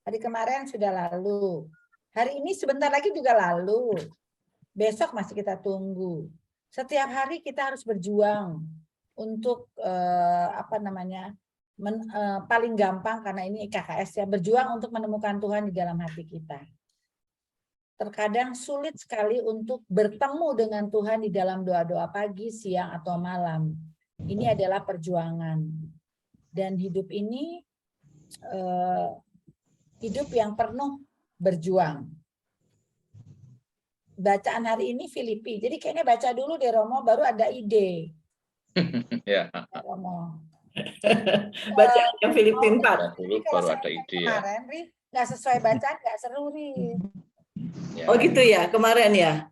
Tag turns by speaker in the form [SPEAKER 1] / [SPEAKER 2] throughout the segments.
[SPEAKER 1] Hari kemarin sudah lalu. Hari ini sebentar lagi juga lalu. Besok masih kita tunggu. Setiap hari kita harus berjuang untuk paling gampang karena ini KKS ya, berjuang untuk menemukan Tuhan di dalam hati kita. Terkadang sulit sekali untuk bertemu dengan Tuhan di dalam doa-doa pagi, siang, atau malam. Ini adalah perjuangan. Dan hidup ini hidup yang penuh berjuang. Bacaan hari ini Filipi. Jadi kayaknya baca dulu deh Romo, baru ada ide.
[SPEAKER 2] Ya.
[SPEAKER 1] Romo.
[SPEAKER 3] Baca yang Filipi 4.
[SPEAKER 2] Dulu baru ada ide ya.
[SPEAKER 1] Kemarin, nggak sesuai bacaan, nggak seru, Ri.
[SPEAKER 2] Ya.
[SPEAKER 3] Oh gitu ya, kemarin ya?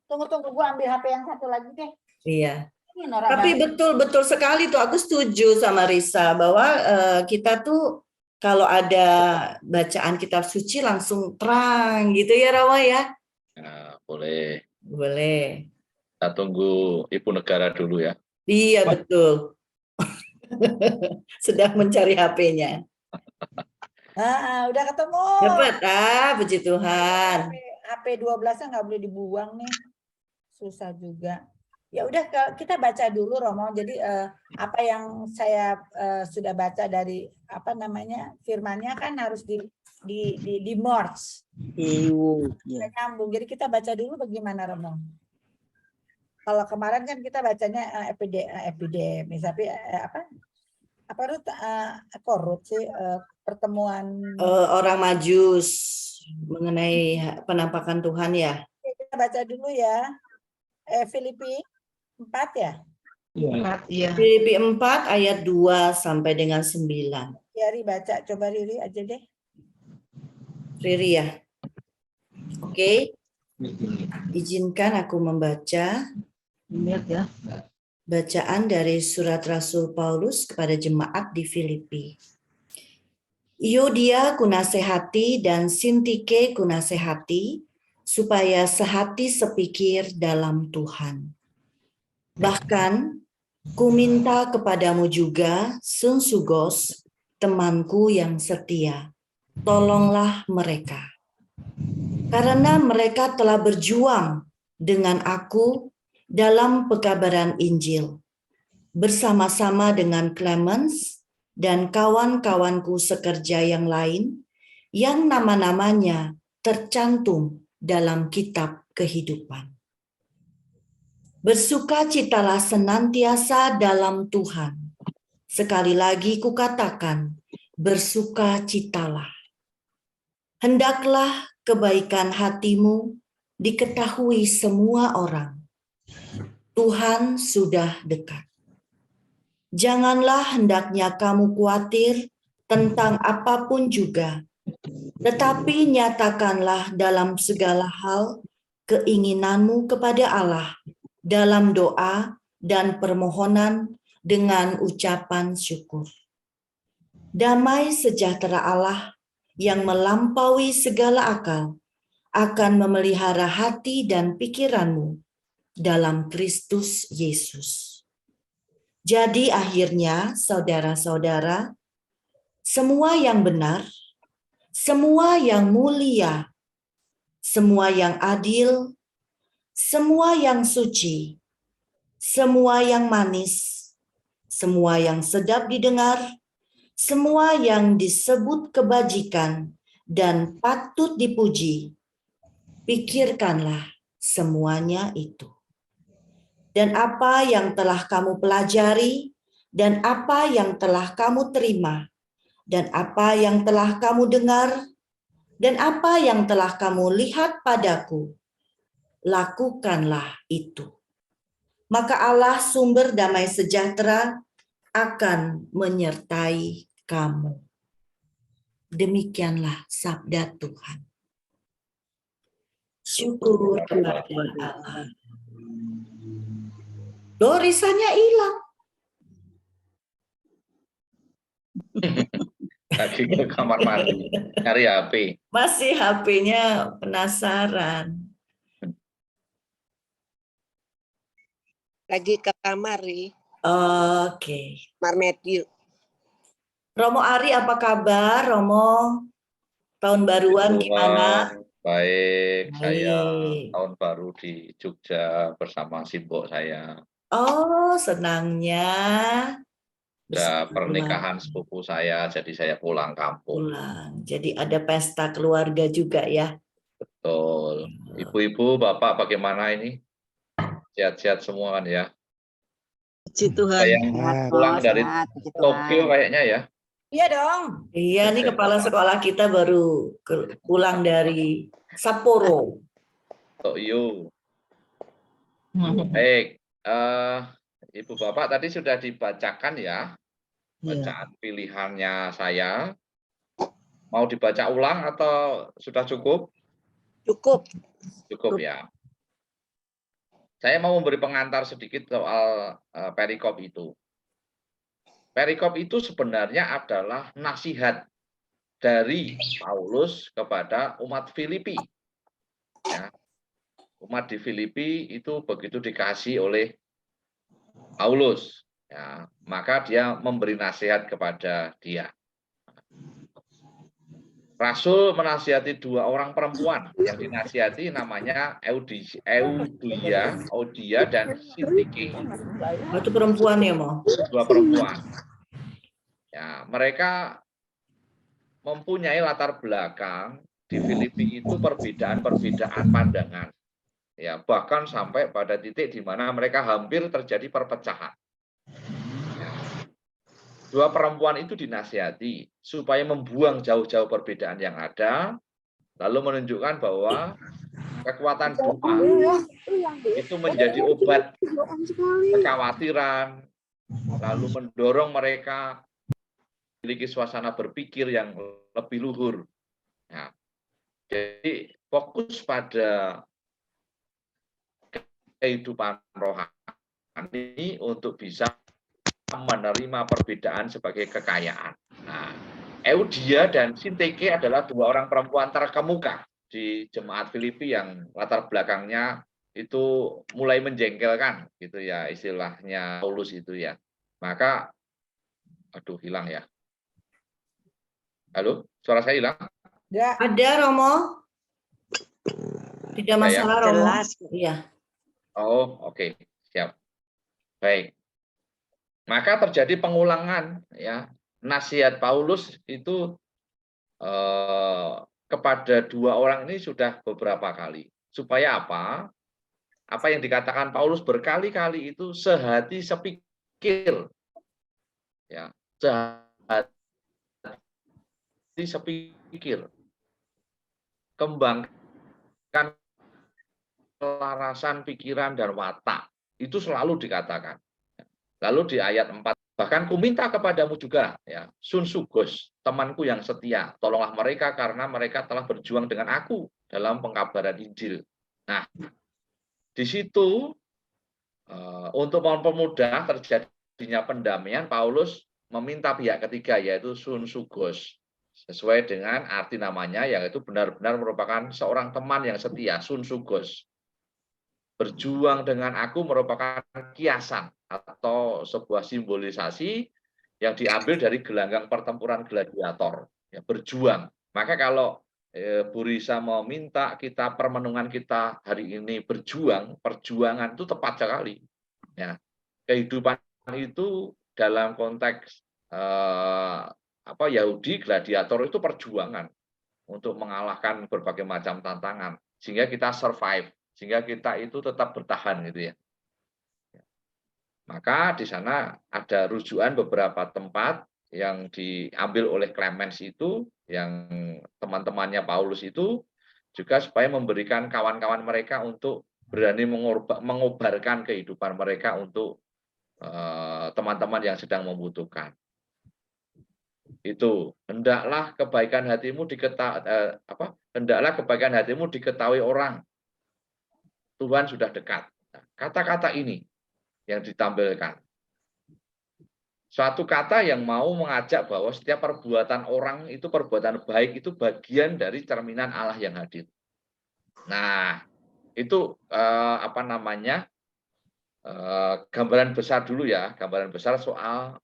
[SPEAKER 1] Tunggu, gua ambil HP yang satu lagi deh.
[SPEAKER 3] Iya.
[SPEAKER 1] Ini norak
[SPEAKER 3] Tapi
[SPEAKER 1] banget.
[SPEAKER 3] betul sekali tuh, aku setuju sama Risa bahwa kita tuh kalau ada bacaan kitab suci langsung terang gitu ya Rawa ya?
[SPEAKER 2] Nah, boleh.
[SPEAKER 3] Boleh.
[SPEAKER 2] Kita tunggu Ibu Negara dulu ya.
[SPEAKER 3] Iya betul. Sedang mencari HP-nya.
[SPEAKER 1] Udah ketemu.
[SPEAKER 3] Dapat, puji Tuhan.
[SPEAKER 1] HP 12-nya nggak boleh dibuang nih. Susah juga. Ya udah kita baca dulu Romo. Jadi apa yang saya sudah baca dari firmannya kan harus di merge. Nyambung. Jadi kita baca dulu bagaimana Romo. Kalau kemarin kan kita bacanya epidemis, tapi korupsi pertemuan
[SPEAKER 3] orang Majus mengenai penampakan Tuhan ya.
[SPEAKER 1] Kita baca dulu ya. Filipi 4 ya?
[SPEAKER 3] Iya. Filipi 4 ayat 2 sampai dengan 9.
[SPEAKER 1] Ya, Ri baca. Coba Riri aja deh.
[SPEAKER 3] Riri ya. Oke. Izinkan aku membaca. Lihat ya. Bacaan dari surat Rasul Paulus kepada jemaat di Filipi. Iodia kunasehati dan Sintike kunasehati supaya sehati sepikir dalam Tuhan. Bahkan ku minta kepadamu juga, Sunsugos, temanku yang setia, tolonglah mereka. Karena mereka telah berjuang dengan aku dalam pekabaran Injil, bersama-sama dengan Clemens dan kawan-kawanku sekerja yang lain, yang nama-namanya tercantum dalam kitab kehidupan. Bersukacitalah senantiasa dalam Tuhan. Sekali lagi kukatakan, bersukacitalah. Hendaklah kebaikan hatimu diketahui semua orang. Tuhan sudah dekat. Janganlah hendaknya kamu khawatir tentang apapun juga, tetapi nyatakanlah dalam segala hal keinginanmu kepada Allah dalam doa dan permohonan dengan ucapan syukur. Damai sejahtera Allah yang melampaui segala akal akan memelihara hati dan pikiranmu dalam Kristus Yesus. Jadi akhirnya, saudara-saudara, semua yang benar, semua yang mulia, semua yang adil, semua yang suci, semua yang manis, semua yang sedap didengar, semua yang disebut kebajikan dan patut dipuji, pikirkanlah semuanya itu. Dan apa yang telah kamu pelajari, dan apa yang telah kamu terima, dan apa yang telah kamu dengar, dan apa yang telah kamu lihat padaku, lakukanlah itu. Maka Allah sumber damai sejahtera akan menyertai kamu. Demikianlah sabda Tuhan. Syukur kepada Allah. Risanya hilang.
[SPEAKER 2] Lagi ke kamar mandi, cari HP.
[SPEAKER 3] Masih HP-nya penasaran.
[SPEAKER 4] Lagi ke kamar, Ri.
[SPEAKER 3] Oke.
[SPEAKER 4] Kamar Matthew.
[SPEAKER 3] Romo Ari, apa kabar? Romo, tahun baruan gimana?
[SPEAKER 2] Tuhan, baik. Saya
[SPEAKER 3] Baik.
[SPEAKER 2] tahun baru di Jogja bersama simbok saya.
[SPEAKER 3] Oh, senangnya
[SPEAKER 2] Ada
[SPEAKER 3] bersama
[SPEAKER 2] pernikahan
[SPEAKER 3] keluarga
[SPEAKER 2] sepupu saya, jadi saya pulang kampung.
[SPEAKER 3] pulang. Jadi ada pesta keluarga juga ya.
[SPEAKER 2] Betul. Ibu-ibu, bapak bagaimana ini? Sehat-sehat semua kan ya?
[SPEAKER 4] Puji Tuhan.
[SPEAKER 2] Saya yang
[SPEAKER 4] Sehat,
[SPEAKER 2] pulang
[SPEAKER 4] Bos.
[SPEAKER 2] dari
[SPEAKER 4] Sehat, puji
[SPEAKER 2] Tokyo
[SPEAKER 4] Tuhan.
[SPEAKER 2] kayaknya ya.
[SPEAKER 1] Iya dong.
[SPEAKER 3] Iya, nih kepala sekolah kita baru pulang dari Sapporo.
[SPEAKER 2] Tokyo. Baik. Ibu bapak tadi sudah dibacakan ya bacaan pilihannya saya. Mau dibaca ulang atau sudah cukup?
[SPEAKER 4] Cukup.
[SPEAKER 2] Cukup ya. Saya mau memberi pengantar sedikit soal perikop itu. Perikop itu sebenarnya adalah nasihat dari Paulus kepada umat Filipi. Ya. Umat di Filipi itu begitu dikasih oleh Paulus, ya, maka dia memberi nasihat kepada dia. Rasul menasihati dua orang perempuan. Yang dinasihati namanya Eudia dan Sintike.
[SPEAKER 3] Itu perempuan ya, Mo?
[SPEAKER 2] Dua perempuan. Ya, mereka mempunyai latar belakang di Filipi itu perbedaan-perbedaan pandangan. Ya, bahkan sampai pada titik di mana mereka hampir terjadi perpecahan. Ya. Dua perempuan itu dinasihati supaya membuang jauh-jauh perbedaan yang ada, lalu menunjukkan bahwa kekuatan doa itu menjadi obat kekhawatiran, lalu mendorong mereka memiliki suasana berpikir yang lebih luhur. Ya. Jadi fokus pada kehidupan rohani untuk bisa menerima perbedaan sebagai kekayaan. Nah, Eudia dan Sintike adalah dua orang perempuan terkemuka di jemaat Filipi yang latar belakangnya itu mulai menjengkelkan, gitu ya istilahnya Paulus itu ya. Maka, aduh hilang ya. Halo, suara saya hilang?
[SPEAKER 1] Ya.
[SPEAKER 3] Ada, Romo? Tidak masalah, Romo.
[SPEAKER 4] Jelas.
[SPEAKER 3] Iya.
[SPEAKER 2] Oh, oke, siap. Baik. Maka terjadi pengulangan ya. Nasihat Paulus itu kepada dua orang ini sudah beberapa kali. Supaya apa? Apa yang dikatakan Paulus berkali-kali itu sehati sepikir. Ya, sehati sepikir. Kembangkan kelarasan pikiran dan watak. Itu selalu dikatakan. Lalu di ayat 4, bahkan kuminta kepadamu juga, ya, Sun Sugos, temanku yang setia, tolonglah mereka karena mereka telah berjuang dengan aku dalam pengkabaran Injil. Nah, di situ untuk mempermudah terjadinya pendamaian, Paulus meminta pihak ketiga, yaitu Sun Sugos, sesuai dengan arti namanya, yaitu benar-benar merupakan seorang teman yang setia, Sun Sugos. Berjuang dengan aku merupakan kiasan atau sebuah simbolisasi yang diambil dari gelanggang pertempuran gladiator. Ya, berjuang. Maka kalau Bu Risa meminta kita permenungan kita hari ini berjuang, perjuangan itu tepat sekali. Ya, kehidupan itu dalam konteks Yahudi gladiator itu perjuangan untuk mengalahkan berbagai macam tantangan sehingga kita survive, sehingga kita itu tetap bertahan gitu ya. Maka di sana ada rujukan beberapa tempat yang diambil oleh Clemens itu, yang teman-temannya Paulus itu, juga supaya memberikan kawan-kawan mereka untuk berani mengobarkan kehidupan mereka untuk teman-teman yang sedang membutuhkan. Itu hendaklah kebaikan hatimu diketahui orang. Tuhan sudah dekat. Kata-kata ini yang ditampilkan. Suatu kata yang mau mengajak bahwa setiap perbuatan orang itu, perbuatan baik itu bagian dari cerminan Allah yang hadir. Nah, itu gambaran besar dulu ya, gambaran besar soal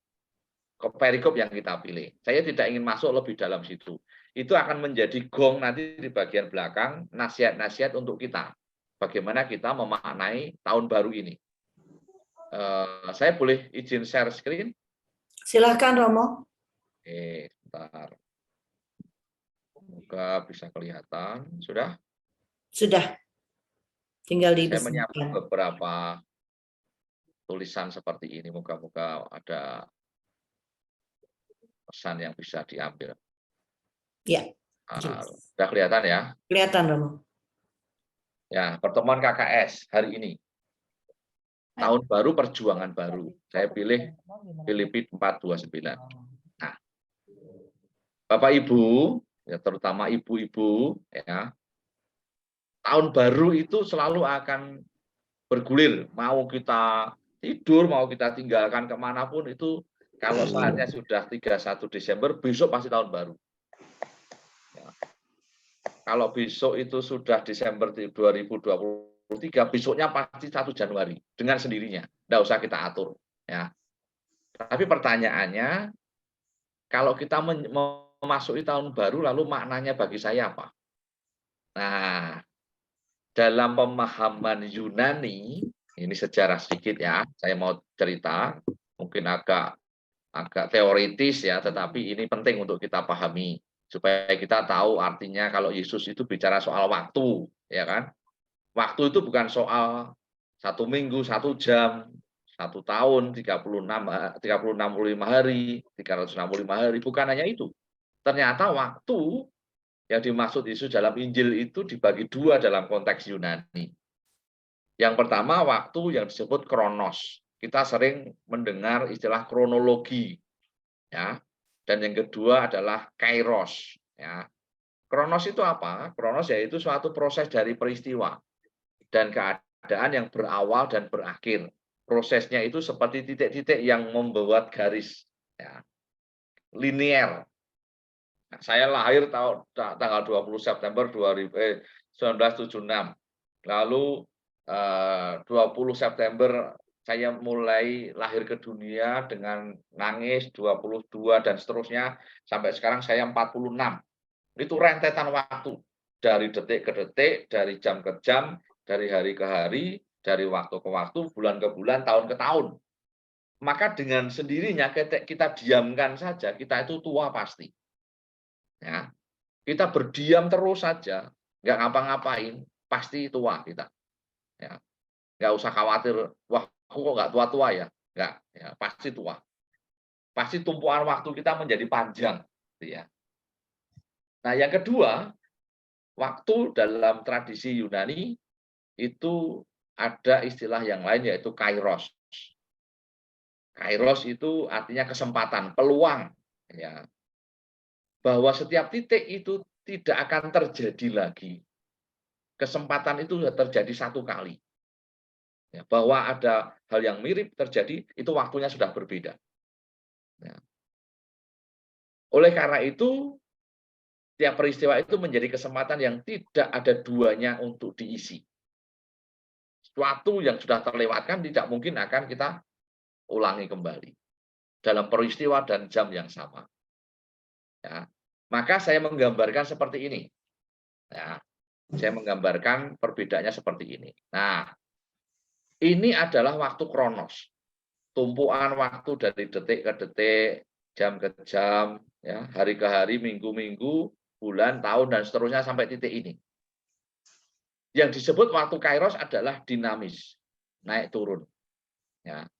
[SPEAKER 2] perikop yang kita pilih. Saya tidak ingin masuk lebih dalam situ. Itu akan menjadi gong nanti di bagian belakang, nasihat-nasihat untuk kita. Bagaimana kita memaknai tahun baru ini. Saya boleh izin share screen?
[SPEAKER 3] Silahkan Romo.
[SPEAKER 2] Oke, sebentar. Semoga bisa kelihatan. Sudah?
[SPEAKER 3] Sudah. Tinggal
[SPEAKER 2] Saya
[SPEAKER 3] dibesarkan.
[SPEAKER 2] menyiapkan beberapa tulisan seperti ini. Moga-moga ada pesan yang bisa diambil.
[SPEAKER 3] Ya.
[SPEAKER 2] Sudah kelihatan ya?
[SPEAKER 3] Kelihatan Romo.
[SPEAKER 2] Ya, pertemuan KKS hari ini. Tahun baru, perjuangan baru. Saya pilih Filipi 4:29. Nah, Bapak Ibu, ya terutama ibu-ibu, ya, tahun baru itu selalu akan bergulir. Mau kita tidur, mau kita tinggalkan kemanapun itu, kalau saatnya sudah 31 Desember, besok pasti tahun baru. Ya. Kalau besok itu sudah Desember 2023, besoknya pasti 1 Januari dengan sendirinya. Tidak usah kita atur. Ya. Tapi pertanyaannya, kalau kita memasuki tahun baru, lalu maknanya bagi saya apa? Nah, dalam pemahaman Yunani, ini sejarah sedikit ya, saya mau cerita, mungkin agak teoritis ya, tetapi ini penting untuk kita pahami, supaya kita tahu artinya kalau Yesus itu bicara soal waktu, ya kan? Waktu itu bukan soal 1 minggu, 1 jam, 1 tahun, 365 hari, 365 hari, bukan hanya itu. Ternyata waktu yang dimaksud Yesus dalam Injil itu dibagi 2 dalam konteks Yunani. Yang pertama, waktu yang disebut kronos. Kita sering mendengar istilah kronologi, ya. Dan yang kedua adalah kairos, ya. Kronos itu apa? Kronos yaitu suatu proses dari peristiwa dan keadaan yang berawal dan berakhir. Prosesnya itu seperti titik-titik yang membuat garis, ya, linear. Nah, saya lahir tanggal 20 September 1976. Lalu 20 September saya mulai lahir ke dunia dengan nangis, 22 dan seterusnya sampai sekarang saya 46. Itu rentetan waktu dari detik ke detik, dari jam ke jam, dari hari ke hari, dari waktu ke waktu, bulan ke bulan, tahun ke tahun. Maka dengan sendirinya kita diamkan saja, kita itu tua pasti. Ya, kita berdiam terus saja, nggak ngapa-ngapain, pasti tua kita. Ya, nggak usah khawatir, wah, aku kok nggak tua-tua ya? Nggak, ya, pasti tua. Pasti tumpuan waktu kita menjadi panjang. Ya. Nah, yang kedua, waktu dalam tradisi Yunani itu ada istilah yang lain yaitu kairos. Kairos itu artinya kesempatan, peluang. Ya. Bahwa setiap titik itu tidak akan terjadi lagi. Kesempatan itu terjadi 1 kali. Ya, bahwa ada hal yang mirip terjadi, itu waktunya sudah berbeda. Ya. Oleh karena itu, tiap peristiwa itu menjadi kesempatan yang tidak ada duanya untuk diisi. Sesuatu yang sudah terlewatkan tidak mungkin akan kita ulangi kembali dalam peristiwa dan jam yang sama. Ya. Maka saya menggambarkan seperti ini. Ya. Saya menggambarkan perbedaannya seperti ini. Nah, ini adalah waktu kronos. Tumpuan waktu dari detik ke detik, jam ke jam, ya, hari ke hari, minggu-minggu, bulan, tahun, dan seterusnya sampai titik ini. Yang disebut waktu kairos adalah dinamis, naik turun. Ya.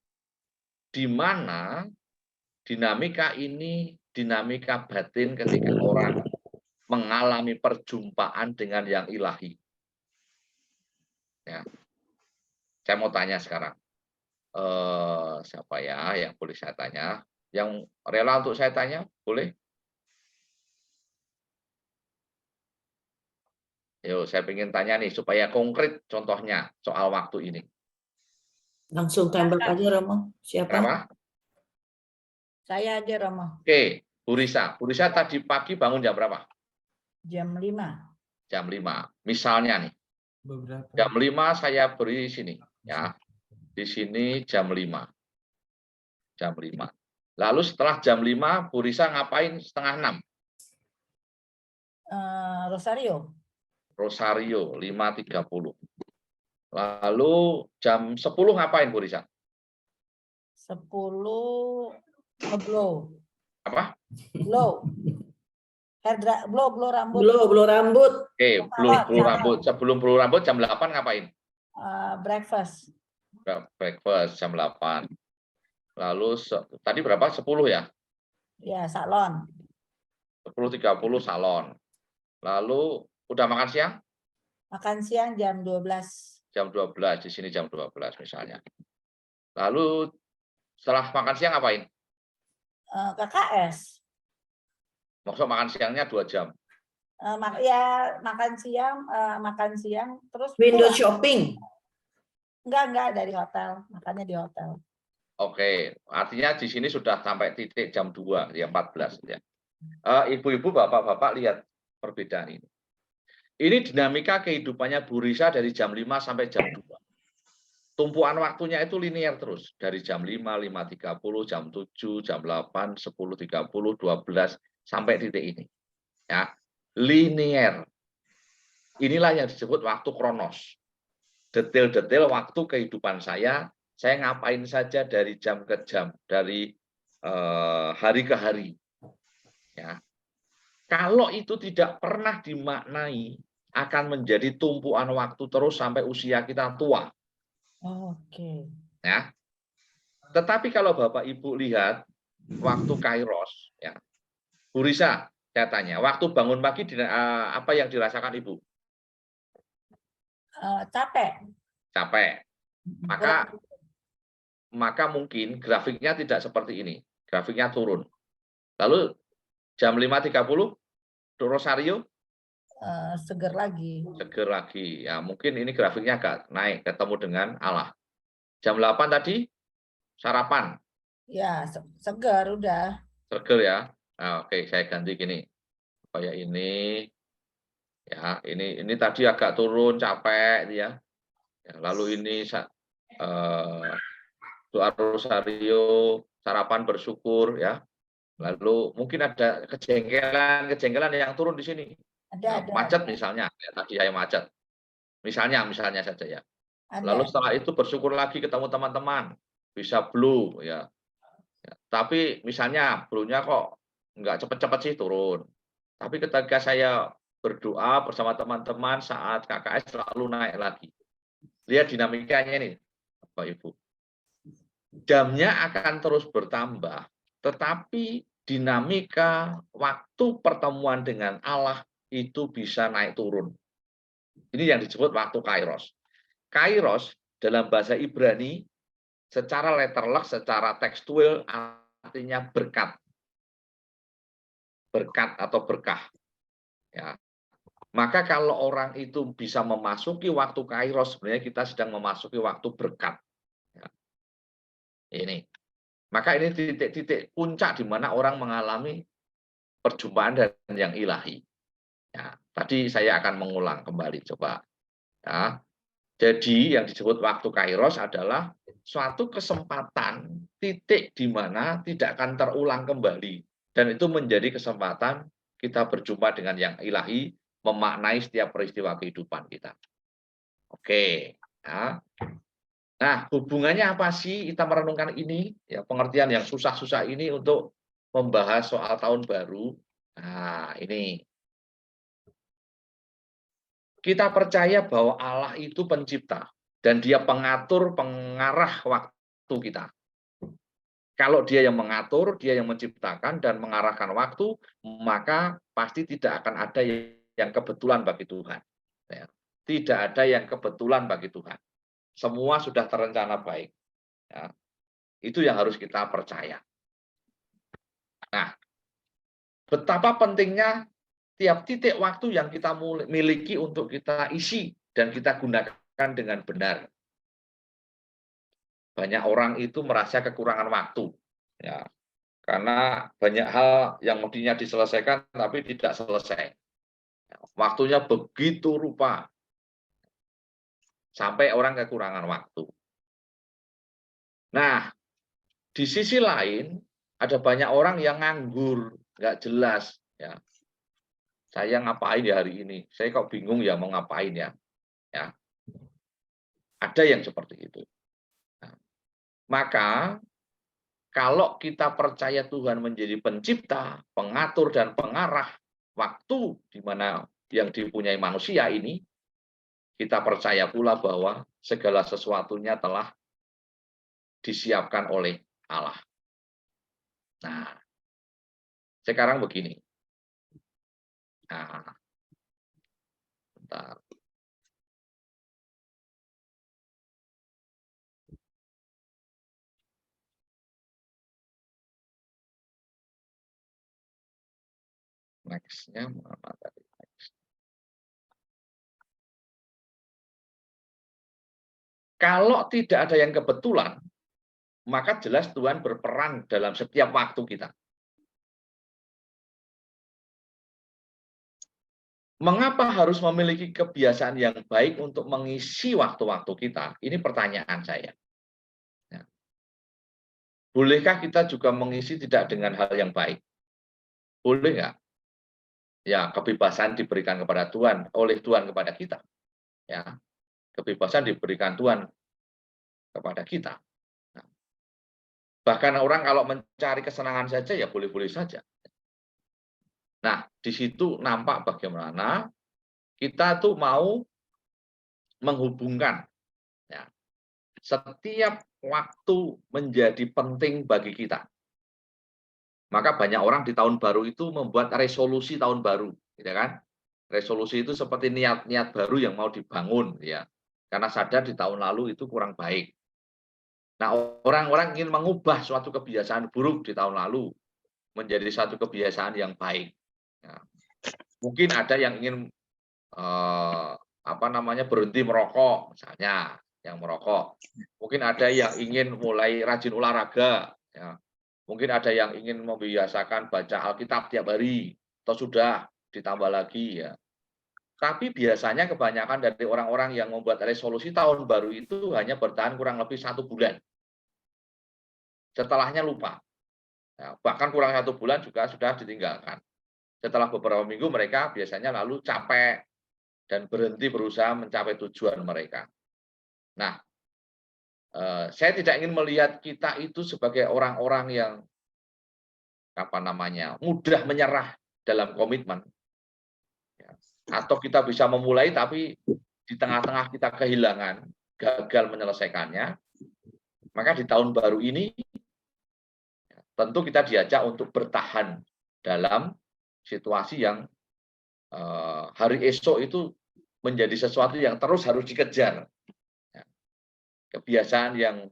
[SPEAKER 2] Di mana dinamika ini dinamika batin ketika orang mengalami perjumpaan dengan yang ilahi. Ya. Saya mau tanya sekarang, siapa ya yang boleh saya tanya? Yang rela untuk saya tanya, boleh? Yuk, saya ingin tanya nih supaya konkret contohnya soal waktu ini.
[SPEAKER 3] Langsung tembak aja Romo. Siapa?
[SPEAKER 2] Kenapa?
[SPEAKER 1] Saya aja Romo.
[SPEAKER 2] Oke, Bu Risa. Bu Risa tadi pagi bangun jam berapa?
[SPEAKER 1] Jam 5.
[SPEAKER 2] Jam 5. Misalnya nih,
[SPEAKER 5] Beberapa.
[SPEAKER 2] jam 5 saya beri sini. Ya, di sini jam 5. Jam 5. Lalu setelah jam 5, Bu Risa ngapain setengah 6?
[SPEAKER 1] Rosario.
[SPEAKER 2] Rosario 5.30. Lalu jam 10 ngapain Bu Risa?
[SPEAKER 1] 10 ngeblow.
[SPEAKER 2] Apa?
[SPEAKER 1] Blow. Blow rambut.
[SPEAKER 3] Blow rambut.
[SPEAKER 2] Oke, blow rambut. Sebelum blow rambut jam 8 ngapain?
[SPEAKER 1] Breakfast.
[SPEAKER 2] Breakfast jam 8. Lalu tadi berapa? 10 ya?
[SPEAKER 1] Ya, salon.
[SPEAKER 2] 10.30 salon. Lalu udah makan siang?
[SPEAKER 1] Makan siang jam 12.
[SPEAKER 2] Jam 12, di sini jam 12 misalnya. Lalu setelah makan siang ngapain?
[SPEAKER 1] KKS.
[SPEAKER 2] Maksud makan siangnya 2 jam.
[SPEAKER 1] Ya makan siang terus
[SPEAKER 3] Window
[SPEAKER 1] pulang.
[SPEAKER 3] shopping.
[SPEAKER 1] Enggak dari hotel, makannya di hotel.
[SPEAKER 2] Oke, artinya di sini sudah sampai titik jam 2, ya 14 ya. Ibu-ibu, bapak-bapak lihat perbedaan ini. Ini dinamika kehidupannya Bu Risa dari jam 5 sampai jam 2. Tumpuan waktunya itu linear terus. Dari jam 5, 5.30, jam 7, jam 8, 10.30, 12, sampai titik ini. Ya, linear. Inilah yang disebut waktu kronos. Detail-detail waktu kehidupan saya ngapain saja dari jam ke jam, dari hari ke hari. Ya. Kalau itu tidak pernah dimaknai, akan menjadi tumpuan waktu terus sampai usia kita tua.
[SPEAKER 1] Oke.
[SPEAKER 2] Ya. Tetapi kalau Bapak Ibu lihat waktu Kairos, ya, Bu Risa, saya tanya, waktu bangun pagi apa yang dirasakan Ibu?
[SPEAKER 1] Capek.
[SPEAKER 2] Capek. Maka mungkin grafiknya tidak seperti ini. Grafiknya turun. Lalu jam 5.30, Rosario
[SPEAKER 1] Seger lagi.
[SPEAKER 2] seger lagi. Ya, mungkin ini grafiknya agak naik ketemu dengan Allah. Jam 8 tadi sarapan.
[SPEAKER 1] Ya, seger udah.
[SPEAKER 2] Seger ya. Nah, oke, saya ganti gini. Kayak ini. Ya, ini tadi agak turun capek ya. Lalu ini doa rosario, sarapan bersyukur ya. Lalu mungkin ada kejengkelan yang turun di sini.
[SPEAKER 1] Ada.
[SPEAKER 2] Macet misalnya, ya, tadi saya macet. Misalnya saja ya. Lalu
[SPEAKER 1] Ada.
[SPEAKER 2] setelah itu bersyukur lagi ketemu teman-teman, bisa blue ya. Tapi misalnya blue-nya kok nggak cepet-cepet sih turun. Tapi ketika saya berdoa bersama teman-teman saat KKS selalu naik lagi. Lihat dinamikanya ini, Bapak Ibu. Jamnya akan terus bertambah, tetapi dinamika waktu pertemuan dengan Allah itu bisa naik turun. Ini yang disebut waktu Kairos. Kairos dalam bahasa Ibrani secara letterlek, secara tekstual artinya berkat. Berkat atau berkah. Ya. Maka kalau orang itu bisa memasuki waktu Kairos, sebenarnya kita sedang memasuki waktu berkat. Ya. Ini. Maka ini titik-titik puncak di mana orang mengalami perjumpaan dan yang ilahi. Ya, tadi saya akan mengulang kembali coba. Ya. Jadi yang disebut waktu Kairos adalah suatu kesempatan titik di mana tidak akan terulang kembali. Dan itu menjadi kesempatan kita berjumpa dengan yang ilahi, memaknai setiap peristiwa kehidupan kita. Oke. Ya. Nah, hubungannya apa sih kita merenungkan ini? Ya, pengertian yang susah-susah ini untuk membahas soal tahun baru. Nah, ini. Kita percaya bahwa Allah itu pencipta dan dia pengatur, pengarah waktu kita. Kalau dia yang mengatur, dia yang menciptakan dan mengarahkan waktu, maka pasti tidak akan ada yang kebetulan bagi Tuhan. Ya. Tidak ada yang kebetulan bagi Tuhan. Semua sudah terencana baik. Ya. Itu yang harus kita percaya. Nah, betapa pentingnya tiap titik waktu yang kita miliki untuk kita isi dan kita gunakan dengan benar. Banyak orang itu merasa kekurangan waktu. Ya. Karena banyak hal yang mestinya diselesaikan tapi tidak selesai. Waktunya begitu rupa. Sampai orang kekurangan waktu. Nah, di sisi lain, ada banyak orang yang nganggur, nggak jelas. Ya, saya ngapain ya hari ini? Saya kok bingung ya mau ngapain ya? Ya, ada yang seperti itu. Nah, maka kalau kita percaya Tuhan menjadi pencipta, pengatur dan pengarah waktu di mana yang dipunyai manusia ini, kita percaya pula bahwa segala sesuatunya telah disiapkan oleh Allah. Nah, sekarang begini. Nah, bentar. Next-nya mana tadi? Kalau tidak ada yang kebetulan, maka jelas Tuhan berperan dalam setiap waktu kita. Mengapa harus memiliki kebiasaan yang baik untuk mengisi waktu-waktu kita? Ini pertanyaan saya. Ya. Bolehkah kita juga mengisi tidak dengan hal yang baik? Boleh nggak? Ya, kebebasan diberikan kepada Tuhan, oleh Tuhan kepada kita. Ya, kebebasan diberikan Tuhan kepada kita. Nah, bahkan orang kalau mencari kesenangan saja, ya boleh-boleh saja. Nah, di situ nampak bagaimana kita tuh mau menghubungkan ya, setiap waktu menjadi penting bagi kita. Maka banyak orang di tahun baru itu membuat resolusi tahun baru, gitu kan? Resolusi itu seperti niat-niat baru yang mau dibangun, ya. Karena sadar di tahun lalu itu kurang baik. Nah, orang-orang ingin mengubah suatu kebiasaan buruk di tahun lalu menjadi satu kebiasaan yang baik. Ya. Mungkin ada yang ingin berhenti merokok, misalnya yang merokok. Mungkin ada yang ingin mulai rajin olahraga, ya. Mungkin ada yang ingin membiasakan baca Alkitab tiap hari, atau sudah ditambah lagi ya. Tapi biasanya kebanyakan dari orang-orang yang membuat resolusi tahun baru itu hanya bertahan kurang lebih 1 bulan. Setelahnya lupa. Ya, bahkan kurang 1 bulan juga sudah ditinggalkan. Setelah beberapa minggu mereka biasanya lalu capek dan berhenti berusaha mencapai tujuan mereka. Nah, saya tidak ingin melihat kita itu sebagai orang-orang yang mudah menyerah dalam komitmen. Ya. Atau kita bisa memulai tapi di tengah-tengah kita kehilangan, gagal menyelesaikannya. Maka di tahun baru ini tentu kita diajak untuk bertahan dalam situasi yang hari esok itu menjadi sesuatu yang terus harus dikejar. Kebiasaan yang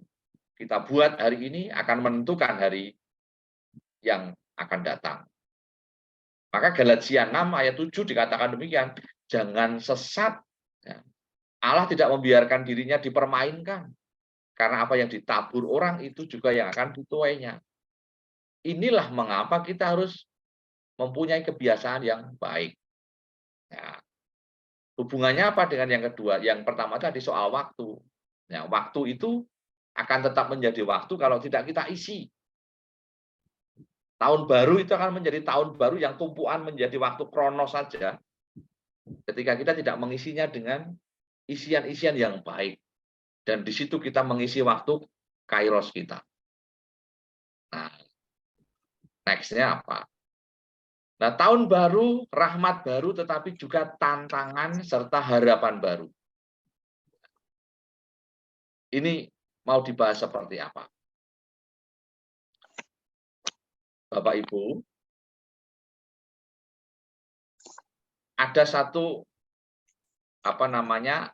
[SPEAKER 2] kita buat hari ini akan menentukan hari yang akan datang. Maka Galatia 6 ayat 7 dikatakan demikian, jangan sesat. Allah tidak membiarkan dirinya dipermainkan. Karena apa yang ditabur orang itu juga yang akan dituainya. Inilah mengapa kita harus mempunyai kebiasaan yang baik. Ya. Hubungannya apa dengan yang kedua? Yang pertama tadi soal waktu. Ya, waktu itu akan tetap menjadi waktu kalau tidak kita isi. Tahun baru itu akan menjadi tahun baru yang tumpuan menjadi waktu kronos saja. Ketika kita tidak mengisinya dengan isian-isian yang baik. Dan di situ kita mengisi waktu kairos kita. Nah, next-nya apa? Nah, tahun baru, rahmat baru, tetapi juga tantangan serta harapan baru. Ini mau dibahas seperti apa? Bapak Ibu, ada satu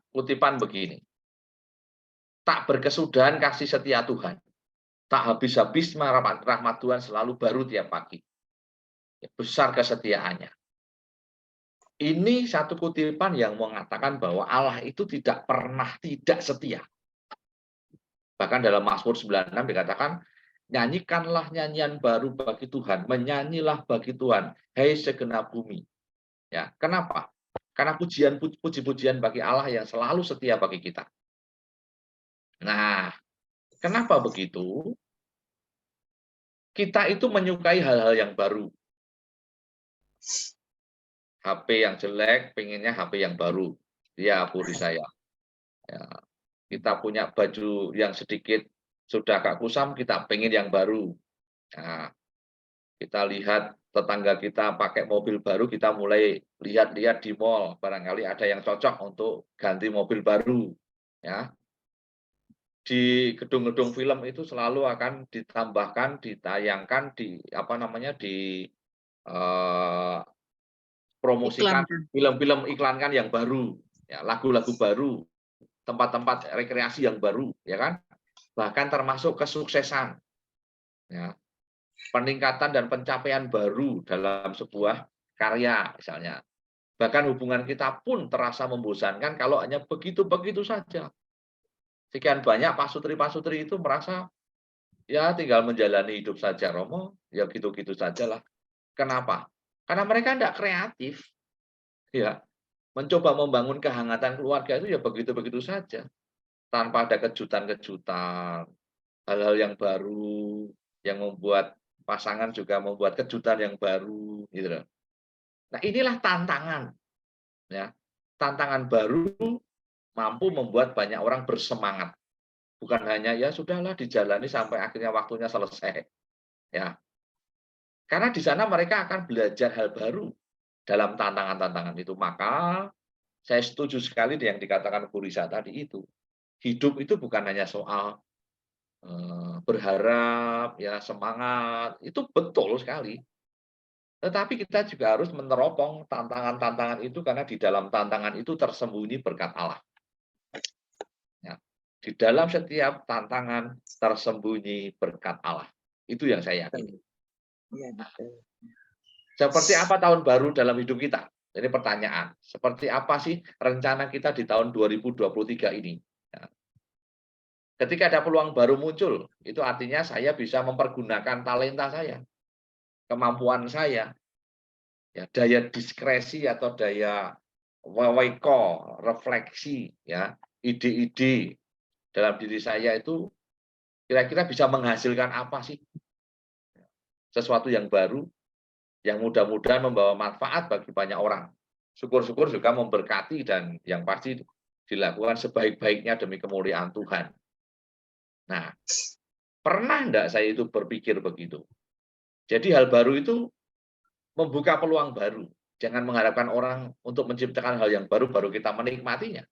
[SPEAKER 2] kutipan begini. Tak berkesudahan kasih setia Tuhan. Tak habis-habis rahmat Tuhan selalu baru tiap pagi. Besar kesetiaannya. Ini satu kutipan yang mengatakan bahwa Allah itu tidak pernah tidak setia. Bahkan dalam Mazmur 96 dikatakan, nyanyikanlah nyanyian baru bagi Tuhan, menyanyilah bagi Tuhan, hai segenap bumi. Ya, kenapa? Karena puji-pujian bagi Allah yang selalu setia bagi kita. Nah, kenapa begitu? kita itu menyukai hal-hal yang baru. HP yang jelek, pengennya HP yang baru. Ya, Puri saya. Ya, kita punya baju yang sedikit sudah agak kusam, kita pengen yang baru. Nah, kita lihat tetangga kita pakai mobil baru, kita mulai lihat-lihat di mall. Barangkali ada yang cocok untuk ganti mobil baru. Ya, di gedung-gedung film itu selalu akan ditambahkan, ditayangkan, promosikan
[SPEAKER 4] Iklankan.
[SPEAKER 2] film-film iklankan yang baru, ya, lagu-lagu baru, tempat-tempat rekreasi yang baru, ya kan? Bahkan termasuk kesuksesan, ya, peningkatan dan pencapaian baru dalam sebuah karya, misalnya. Bahkan hubungan kita pun terasa membosankan kalau hanya begitu-begitu saja. Sekian banyak pasutri-pasutri itu merasa ya tinggal menjalani hidup saja, Romo, ya gitu-gitu sajalah. Kenapa? Karena mereka tidak kreatif, ya. Mencoba membangun kehangatan keluarga itu ya begitu-begitu saja, tanpa ada kejutan-kejutan, hal-hal yang baru, yang membuat pasangan juga membuat kejutan yang baru, gitu loh. Nah, inilah tantangan, ya. Tantangan baru mampu membuat banyak orang bersemangat. Bukan hanya ya sudahlah dijalani sampai akhirnya waktunya selesai, ya. Karena di sana mereka akan belajar hal baru dalam tantangan-tantangan itu. Maka saya setuju sekali dengan yang dikatakan Bu Risa tadi itu. Hidup itu bukan hanya soal berharap, ya semangat, itu betul sekali. Tetapi kita juga harus meneropong tantangan-tantangan itu karena di dalam tantangan itu tersembunyi berkat Allah. Ya. Di dalam setiap tantangan tersembunyi berkat Allah. Itu yang saya yakini. Seperti apa tahun baru dalam hidup kita? Ini pertanyaan. Seperti apa sih rencana kita di tahun 2023 ini? Ya. Ketika ada peluang baru muncul, itu artinya saya bisa mempergunakan talenta saya, kemampuan saya, ya, daya diskresi atau daya waweko, refleksi, ya, ide-ide dalam diri saya itu kira-kira bisa menghasilkan apa sih? Sesuatu yang baru, yang mudah-mudahan membawa manfaat bagi banyak orang. Syukur-syukur juga memberkati dan yang pasti dilakukan sebaik-baiknya demi kemuliaan Tuhan. Nah, pernah enggak saya itu berpikir begitu? Jadi hal baru itu membuka peluang baru. Jangan mengharapkan orang untuk menciptakan hal yang baru, baru kita menikmatinya.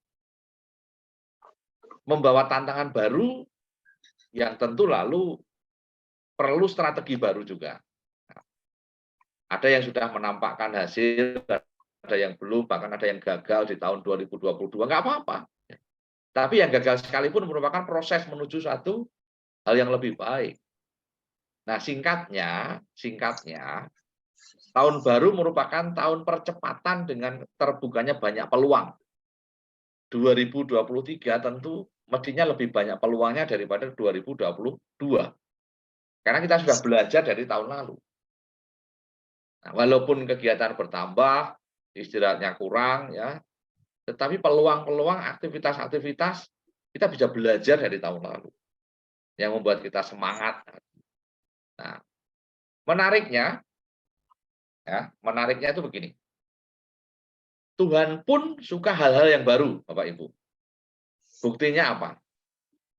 [SPEAKER 2] Membawa tantangan baru yang tentu lalu perlu strategi baru juga. Ada yang sudah menampakkan hasil, ada yang belum, bahkan ada yang gagal di tahun 2022, nggak apa-apa. Tapi yang gagal sekalipun merupakan proses menuju satu hal yang lebih baik. Nah, singkatnya, tahun baru merupakan tahun percepatan dengan terbukanya banyak peluang. 2023 tentu mestinya lebih banyak peluangnya daripada 2022. Karena kita sudah belajar dari tahun lalu. Nah, walaupun kegiatan bertambah, istirahatnya kurang, ya, tetapi peluang-peluang aktivitas-aktivitas kita bisa belajar dari tahun lalu yang membuat kita semangat. Nah, menariknya itu begini. Tuhan pun suka hal-hal yang baru, Bapak Ibu. Buktinya apa?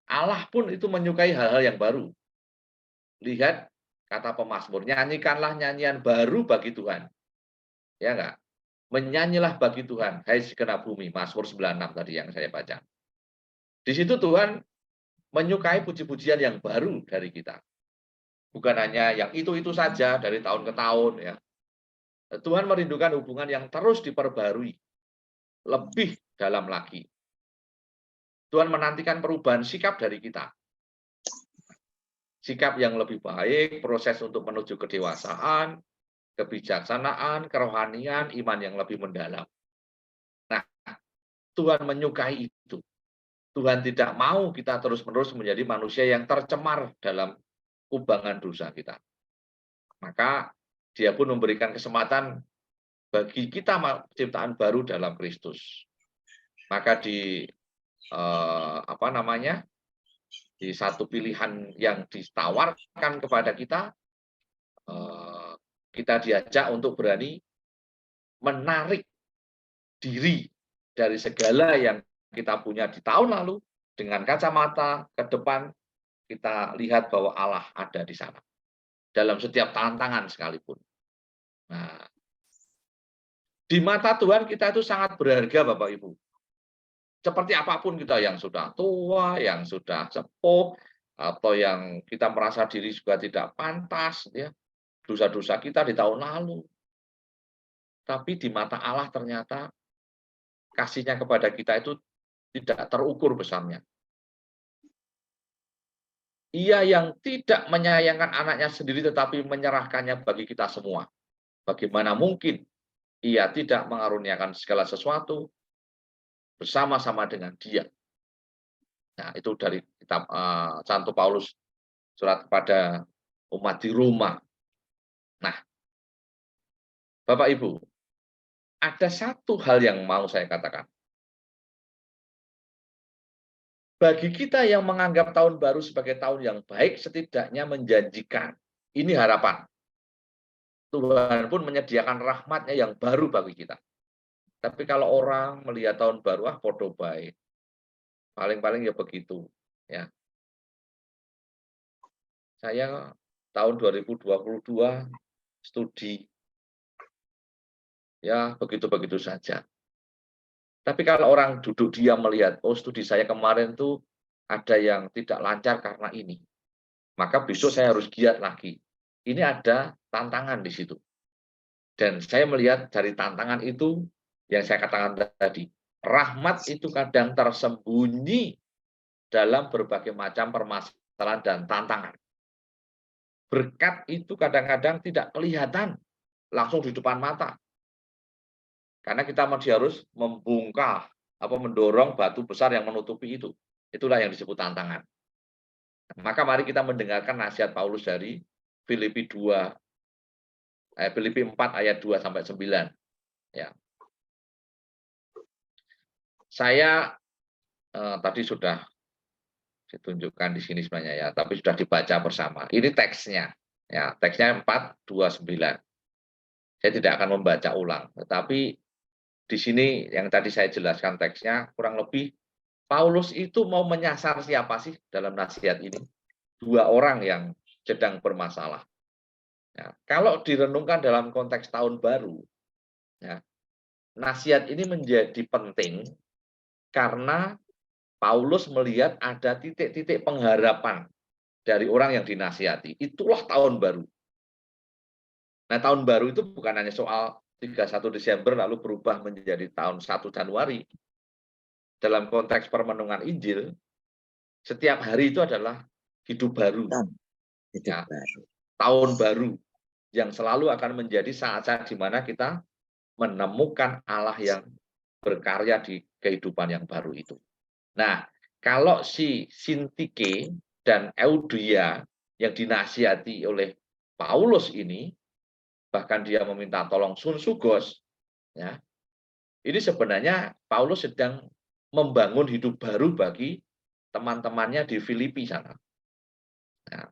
[SPEAKER 2] Allah pun itu menyukai hal-hal yang baru. Lihat kata pemazmur, nyanyikanlah nyanyian baru bagi Tuhan. Ya enggak? Menyanyilah bagi Tuhan, hai segenap bumi, Mazmur 96 tadi yang saya baca. Di situ Tuhan menyukai puji-pujian yang baru dari kita. Bukan hanya yang itu-itu saja dari tahun ke tahun, ya. Tuhan merindukan hubungan yang terus diperbarui, lebih dalam lagi. Tuhan menantikan perubahan sikap dari kita. Sikap yang lebih baik, proses untuk menuju kedewasaan, kebijaksanaan, kerohanian, iman yang lebih mendalam. Nah, Tuhan menyukai itu. Tuhan tidak mau kita terus-menerus menjadi manusia yang tercemar dalam kubangan dosa kita. Maka Dia pun memberikan kesempatan bagi kita ciptaan baru dalam Kristus. Maka di di satu pilihan yang ditawarkan kepada kita, kita diajak untuk berani menarik diri dari segala yang kita punya di tahun lalu dengan kacamata ke depan, kita lihat bahwa Allah ada di sana dalam setiap tantangan sekalipun. Nah, di mata Tuhan kita itu sangat berharga, Bapak Ibu. Seperti apapun kita, yang sudah tua, yang sudah sepuh, atau yang kita merasa diri juga tidak pantas, ya, dosa-dosa kita di tahun lalu. Tapi di mata Allah ternyata kasih-Nya kepada kita itu tidak terukur besarnya. Ia yang tidak menyayangkan anaknya sendiri tetapi menyerahkannya bagi kita semua. Bagaimana mungkin Ia tidak mengaruniakan segala sesuatu bersama-sama dengan Dia. Nah, itu dari kitab Santo Paulus, surat kepada umat di Roma. Nah, Bapak Ibu, ada satu hal yang mau saya katakan. Bagi kita yang menganggap tahun baru sebagai tahun yang baik, setidaknya menjanjikan. Ini harapan. Tuhan pun menyediakan rahmat-Nya yang baru bagi kita. Tapi kalau orang melihat tahun baru, podo baik. Paling-paling ya begitu. Ya. Saya tahun 2022 studi. Ya, begitu-begitu saja. Tapi kalau orang duduk diam melihat, oh studi saya kemarin tuh ada yang tidak lancar karena ini. Maka besok saya harus giat lagi. Ini ada tantangan di situ. Dan saya melihat dari tantangan itu, yang saya katakan tadi, rahmat itu kadang tersembunyi dalam berbagai macam permasalahan dan tantangan. Berkat itu kadang-kadang tidak kelihatan langsung di depan mata. Karena kita masih harus membongkar, mendorong batu besar yang menutupi itu. Itulah yang disebut tantangan. Maka mari kita mendengarkan nasihat Paulus dari Filipi 4 ayat 2 sampai 9. Ya. Saya tadi sudah ditunjukkan di sini sebenarnya ya, tapi sudah dibaca bersama. Ini teksnya. Ya, teksnya 4:29. Saya tidak akan membaca ulang, tetapi di sini yang tadi saya jelaskan teksnya kurang lebih Paulus itu mau menyasar siapa sih dalam nasihat ini? 2 orang yang sedang bermasalah. Ya, kalau direnungkan dalam konteks tahun baru, ya, nasihat ini menjadi penting karena Paulus melihat ada titik-titik pengharapan dari orang yang dinasihati. Itulah tahun baru. Nah, tahun baru itu bukan hanya soal 31 Desember lalu berubah menjadi tahun 1 Januari. Dalam konteks permenungan Injil, setiap hari itu adalah hidup baru. Ya, tahun baru yang selalu akan menjadi saat-saat di mana kita menemukan Allah yang berkarya di kehidupan yang baru itu. Nah, kalau si Sintike dan Euodia yang dinasihati oleh Paulus ini, bahkan dia meminta tolong Sunsugos, ya, ini sebenarnya Paulus sedang membangun hidup baru bagi teman-temannya di Filipi sana. Nah,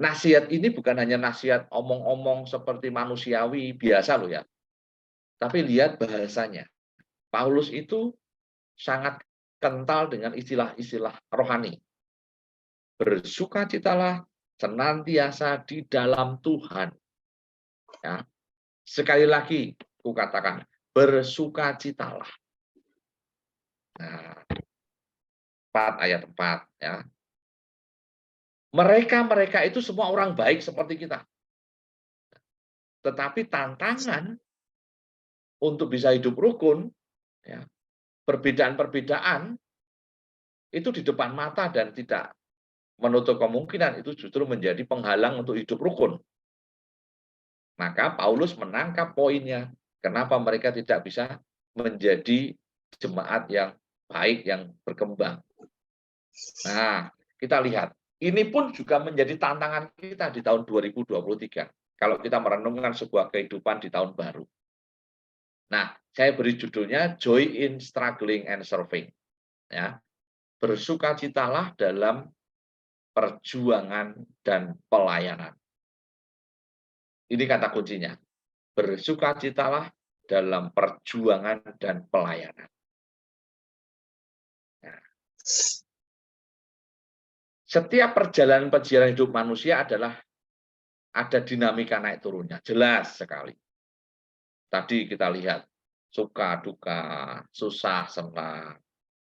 [SPEAKER 2] nasihat ini bukan hanya nasihat omong-omong seperti manusiawi biasa loh ya, tapi lihat bahasanya. Paulus itu sangat kental dengan istilah-istilah rohani. Bersukacitalah senantiasa di dalam Tuhan. Ya. Sekali lagi, aku katakan, bersukacitalah. Nah, 4 ayat 4. Ya. Mereka itu semua orang baik seperti kita. Tetapi tantangan untuk bisa hidup rukun, ya, perbedaan-perbedaan itu di depan mata dan tidak menutup kemungkinan itu justru menjadi penghalang untuk hidup rukun. Maka Paulus menangkap poinnya, kenapa mereka tidak bisa menjadi jemaat yang baik, yang berkembang. Nah, kita lihat, ini pun juga menjadi tantangan kita di tahun 2023, kalau kita merenungkan sebuah kehidupan di tahun baru. Nah, saya beri judulnya Joy in Struggling and Serving. Ya, bersukacitalah dalam perjuangan dan pelayanan. Ini kata kuncinya. Bersukacitalah dalam perjuangan dan pelayanan. Nah, setiap perjalanan hidup manusia adalah ada dinamika naik turunnya. Jelas sekali. Tadi kita lihat suka, duka, susah, senang,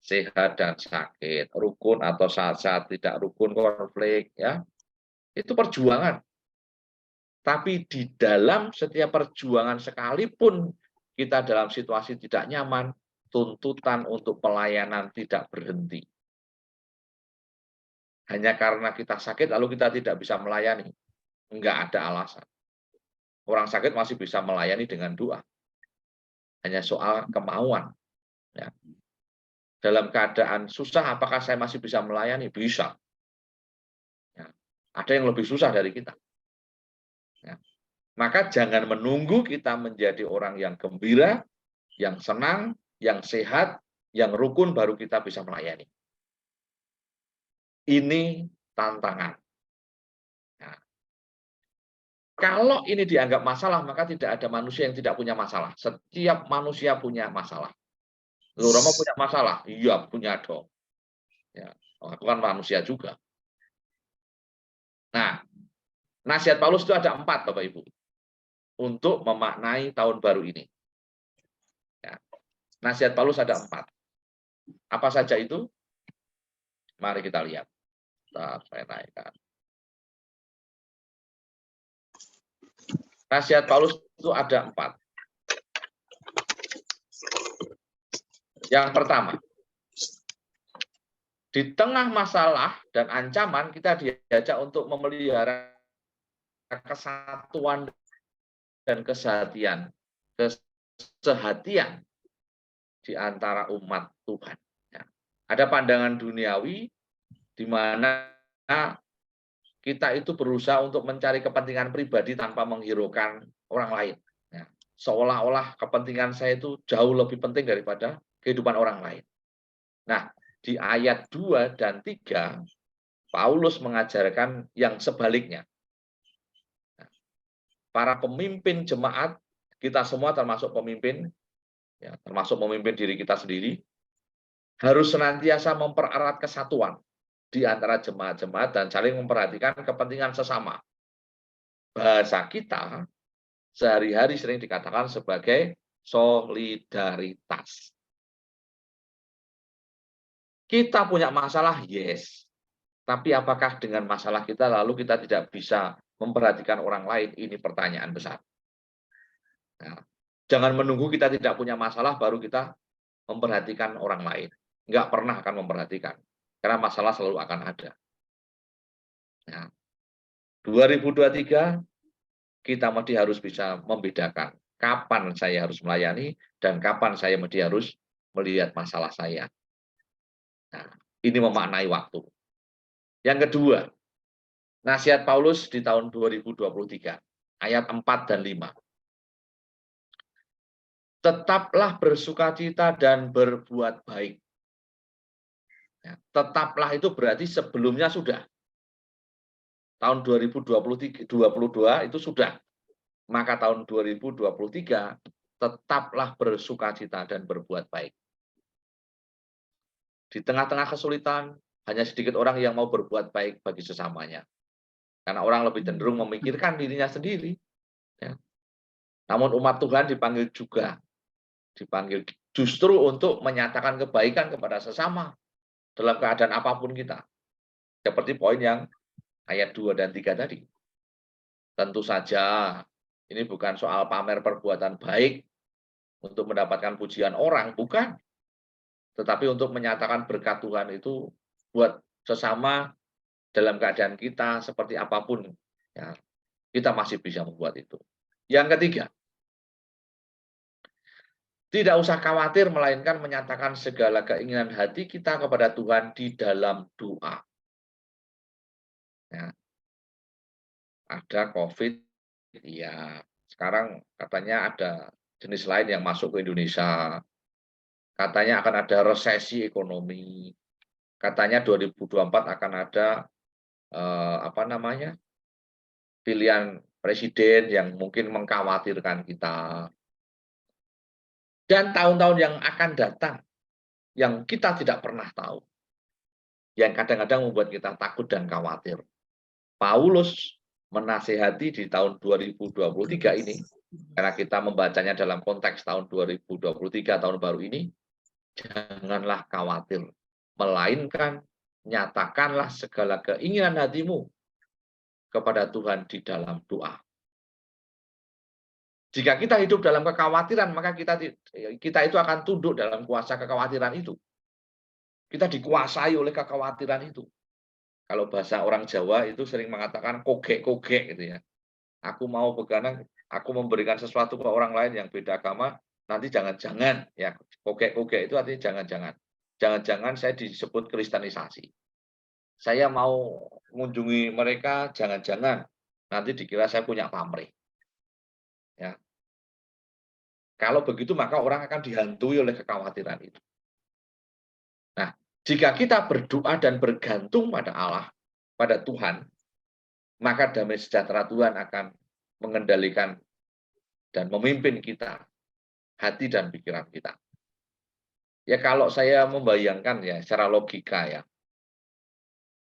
[SPEAKER 2] sehat dan sakit, rukun atau saat-saat tidak rukun, konflik, ya. Itu perjuangan. Tapi di dalam setiap perjuangan sekalipun kita dalam situasi tidak nyaman, tuntutan untuk pelayanan tidak berhenti. Hanya karena kita sakit lalu kita tidak bisa melayani. Enggak ada alasan. Orang sakit masih bisa melayani dengan doa. Hanya soal kemauan. Ya. Dalam keadaan susah, apakah saya masih bisa melayani? Bisa. Ya. Ada yang lebih susah dari kita. Ya. Maka jangan menunggu kita menjadi orang yang gembira, yang senang, yang sehat, yang rukun, baru kita bisa melayani. Ini tantangan. Nah, kalau ini dianggap masalah, maka tidak ada manusia yang tidak punya masalah. Setiap manusia punya masalah. Lu Romo punya masalah? Iya, punya dong. Ya, aku kan manusia juga. Nah, nasihat Paulus itu ada 4, Bapak Ibu, untuk memaknai tahun baru ini. Ya, nasihat Paulus ada 4. Apa saja itu? Mari kita lihat. Saya naikkan. Nasihat Paulus itu ada 4. Yang pertama, di tengah masalah dan ancaman kita diajak untuk memelihara kesatuan dan kesehatian di antara umat Tuhan. Ada pandangan duniawi di mana kita itu berusaha untuk mencari kepentingan pribadi tanpa menghiraukan orang lain. Seolah-olah kepentingan saya itu jauh lebih penting daripada kehidupan orang lain. Nah, di ayat 2 dan 3, Paulus mengajarkan yang sebaliknya. Para pemimpin jemaat, kita semua termasuk pemimpin, ya, termasuk memimpin diri kita sendiri, harus senantiasa mempererat kesatuan di antara jemaat-jemaat dan saling memperhatikan kepentingan sesama. Bahasa kita sehari-hari sering dikatakan sebagai solidaritas. Kita punya masalah, yes. Tapi apakah dengan masalah kita lalu kita tidak bisa memperhatikan orang lain? Ini pertanyaan besar. Nah, jangan menunggu kita tidak punya masalah baru kita memperhatikan orang lain. Enggak pernah akan memperhatikan. Karena masalah selalu akan ada. Nah, 2023 kita mesti harus bisa membedakan kapan saya harus melayani dan kapan saya mesti harus melihat masalah saya. Nah, ini memaknai waktu. Yang kedua, nasihat Paulus di tahun 2023, ayat 4 dan 5. Tetaplah bersukacita dan berbuat baik. Ya, tetaplah itu berarti sebelumnya sudah. Tahun 2022 itu sudah. Maka tahun 2023 tetaplah bersukacita dan berbuat baik. Di tengah-tengah kesulitan, hanya sedikit orang yang mau berbuat baik bagi sesamanya. Karena orang lebih cenderung memikirkan dirinya sendiri. Ya. Namun umat Tuhan dipanggil juga. Dipanggil justru untuk menyatakan kebaikan kepada sesama dalam keadaan apapun kita. Seperti poin yang ayat 2 dan 3 tadi. Tentu saja ini bukan soal pamer perbuatan baik untuk mendapatkan pujian orang, bukan. Tetapi untuk menyatakan berkat Tuhan itu buat sesama dalam keadaan kita seperti apapun. Ya, kita masih bisa membuat itu. Yang ketiga, tidak usah khawatir melainkan menyatakan segala keinginan hati kita kepada Tuhan di dalam doa. Ya. Ada COVID, ya. Sekarang katanya ada jenis lain yang masuk ke Indonesia. Katanya akan ada resesi ekonomi. Katanya 2024 akan ada pilihan presiden yang mungkin mengkhawatirkan kita, dan tahun-tahun yang akan datang yang kita tidak pernah tahu, yang kadang-kadang membuat kita takut dan khawatir. Paulus menasihati di tahun 2023 ini, karena kita membacanya dalam konteks tahun 2023, tahun baru ini, janganlah khawatir, melainkan nyatakanlah segala keinginan hatimu kepada Tuhan di dalam doa. Jika kita hidup dalam kekhawatiran, maka kita itu akan tunduk dalam kuasa kekhawatiran itu. Kita dikuasai oleh kekhawatiran itu. Kalau bahasa orang Jawa itu sering mengatakan kogek-kogek gitu ya. Aku mau begadang, aku memberikan sesuatu ke orang lain yang beda agama, nanti jangan-jangan ya, kogek-kogek itu artinya jangan-jangan. Jangan-jangan saya disebut kristenisasi. Saya mau mengunjungi mereka, jangan-jangan nanti dikira saya punya pamrih. Ya. Kalau begitu maka orang akan dihantui oleh kekhawatiran itu. Nah, jika kita berdoa dan bergantung pada Allah, pada Tuhan, maka damai sejahtera Tuhan akan mengendalikan dan memimpin kita, hati dan pikiran kita. Ya kalau saya membayangkan ya secara logika ya,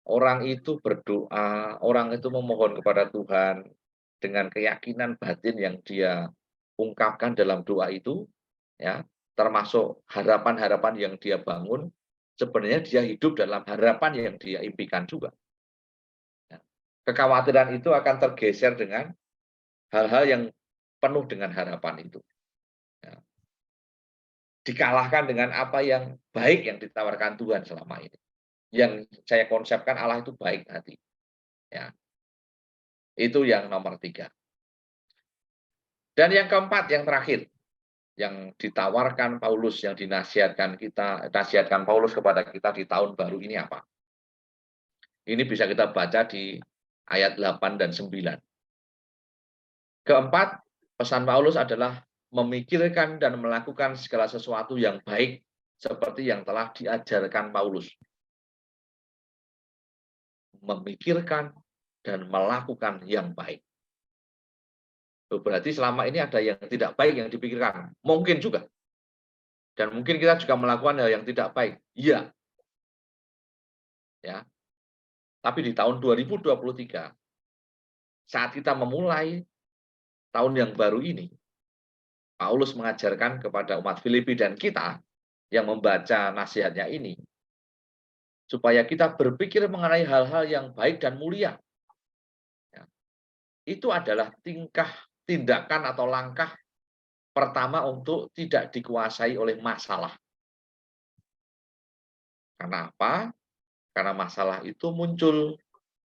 [SPEAKER 2] orang itu berdoa, orang itu memohon kepada Tuhan dengan keyakinan batin yang dia ungkapkan dalam doa itu, ya, termasuk harapan-harapan yang dia bangun, sebenarnya dia hidup dalam harapan yang dia impikan juga. Ya. Kekhawatiran itu akan tergeser dengan hal-hal yang penuh dengan harapan itu. Ya. Dikalahkan dengan apa yang baik yang ditawarkan Tuhan selama ini. Yang saya konsepkan Allah itu baik hati. Ya. Itu yang nomor 3. Dan yang keempat, yang terakhir, yang ditawarkan Paulus, yang nasihatkan Paulus kepada kita di tahun baru ini apa? Ini bisa kita baca di ayat 8 dan 9. Keempat, pesan Paulus adalah memikirkan dan melakukan segala sesuatu yang baik seperti yang telah diajarkan Paulus. Memikirkan dan melakukan yang baik. Berarti selama ini ada yang tidak baik yang dipikirkan. Mungkin juga. Dan mungkin kita juga melakukan hal yang tidak baik. Iya. Ya. Tapi di tahun 2023, saat kita memulai tahun yang baru ini, Paulus mengajarkan kepada umat Filipi dan kita yang membaca nasihatnya ini, supaya kita berpikir mengenai hal-hal yang baik dan mulia. Ya. Itu adalah tindakan atau langkah pertama untuk tidak dikuasai oleh masalah. Karena apa? Karena masalah itu muncul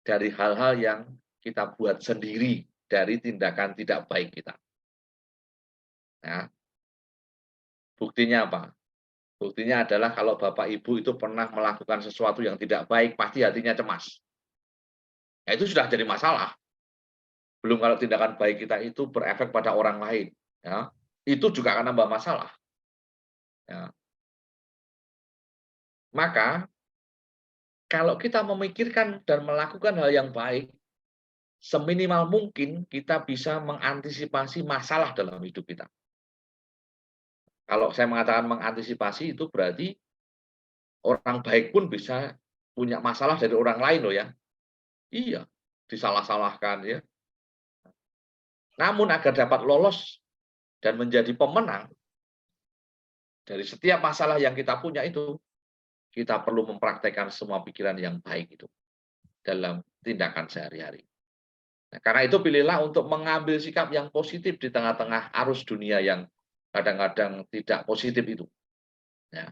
[SPEAKER 2] dari hal-hal yang kita buat sendiri dari tindakan tidak baik kita. Ya. Buktinya apa? Buktinya adalah kalau Bapak Ibu itu pernah melakukan sesuatu yang tidak baik, pasti hatinya cemas. Nah, itu sudah jadi masalah. Belum kalau tindakan baik kita itu berefek pada orang lain. Ya. Itu juga akan nambah masalah. Ya. Maka, kalau kita memikirkan dan melakukan hal yang baik, seminimal mungkin kita bisa mengantisipasi masalah dalam hidup kita. Kalau saya mengatakan mengantisipasi itu berarti orang baik pun bisa punya masalah dari orang lain loh ya. Iya, disalah-salahkan ya. Namun agar dapat lolos dan menjadi pemenang dari setiap masalah yang kita punya itu, kita perlu mempraktekkan semua pikiran yang baik itu dalam tindakan sehari-hari. Nah, karena itu pilihlah untuk mengambil sikap yang positif di tengah-tengah arus dunia yang kadang-kadang tidak positif itu. Ya.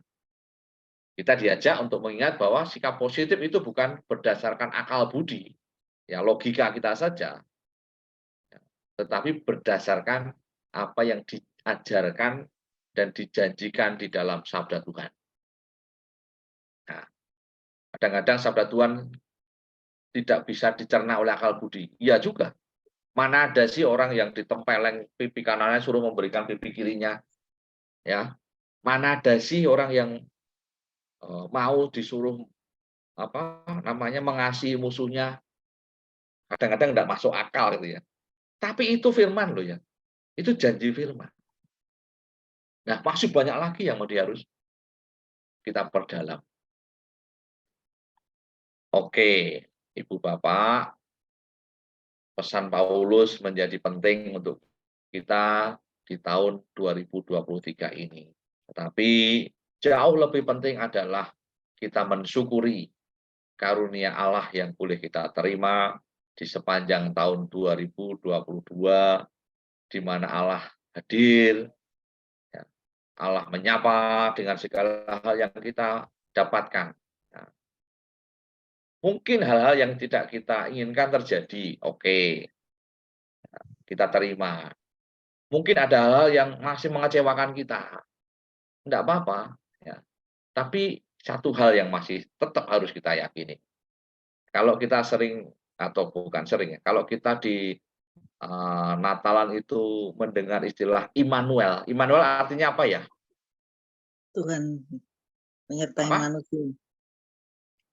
[SPEAKER 2] Kita diajak untuk mengingat bahwa sikap positif itu bukan berdasarkan akal budi, ya logika kita saja, tetapi berdasarkan apa yang diajarkan dan dijanjikan di dalam sabda Tuhan. Nah, kadang-kadang sabda Tuhan tidak bisa dicerna oleh akal budi. Iya juga. Mana ada sih orang yang ditempeleng pipi kanannya suruh memberikan pipi kirinya? Ya. Mana ada sih orang yang mau disuruh mengasihi musuhnya? Kadang-kadang tidak masuk akal gitu ya. Tapi itu firman loh ya. Itu janji firman. Nah, masih banyak lagi yang harus kita perdalam. Oke, Ibu Bapak, pesan Paulus menjadi penting untuk kita di tahun 2023 ini. Tetapi jauh lebih penting adalah kita mensyukuri karunia Allah yang boleh kita terima di sepanjang tahun 2022, di mana Allah hadir, ya, Allah menyapa dengan segala hal yang kita dapatkan. Nah, mungkin hal-hal yang tidak kita inginkan terjadi, oke, kita terima. Mungkin ada hal yang masih mengecewakan kita, tidak apa-apa, ya. Tapi satu hal yang masih tetap harus kita yakini. Kalau kita sering atau bukan sering ya, kalau kita di Natalan itu mendengar istilah Immanuel. Immanuel artinya apa ya?
[SPEAKER 4] Tuhan menyertai
[SPEAKER 2] Apa?
[SPEAKER 4] manusia.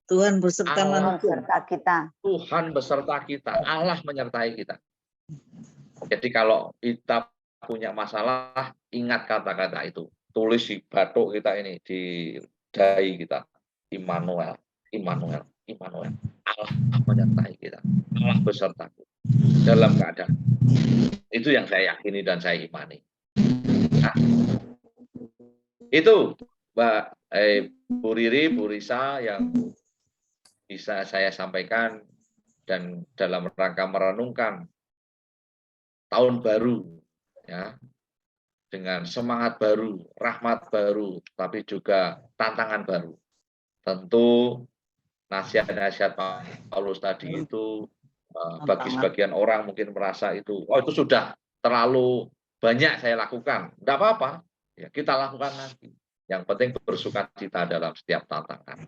[SPEAKER 4] Tuhan beserta
[SPEAKER 2] Allah
[SPEAKER 4] manusia.
[SPEAKER 5] Serta kita.
[SPEAKER 2] Tuhan beserta kita, Allah menyertai kita. Jadi kalau kita punya masalah, ingat kata-kata itu. Tulis di batuk kita ini, di dahi kita. Immanuel, Immanuel, Immanuel. Allah menyertai kita. Allah beserta kita dalam keadaan. Itu yang saya yakini dan saya imani. Nah, itu Mbak Bu Riri, Bu Risa yang bisa saya sampaikan dan dalam rangka merenungkan tahun baru ya, dengan semangat baru, rahmat baru, tapi juga tantangan baru. Tentu nasihat-nasihat Paulus tadi itu bagi sebagian orang mungkin merasa itu, oh itu sudah terlalu banyak saya lakukan. Tidak apa-apa, ya, kita lakukan lagi. Yang penting bersukacita dalam setiap tantangan.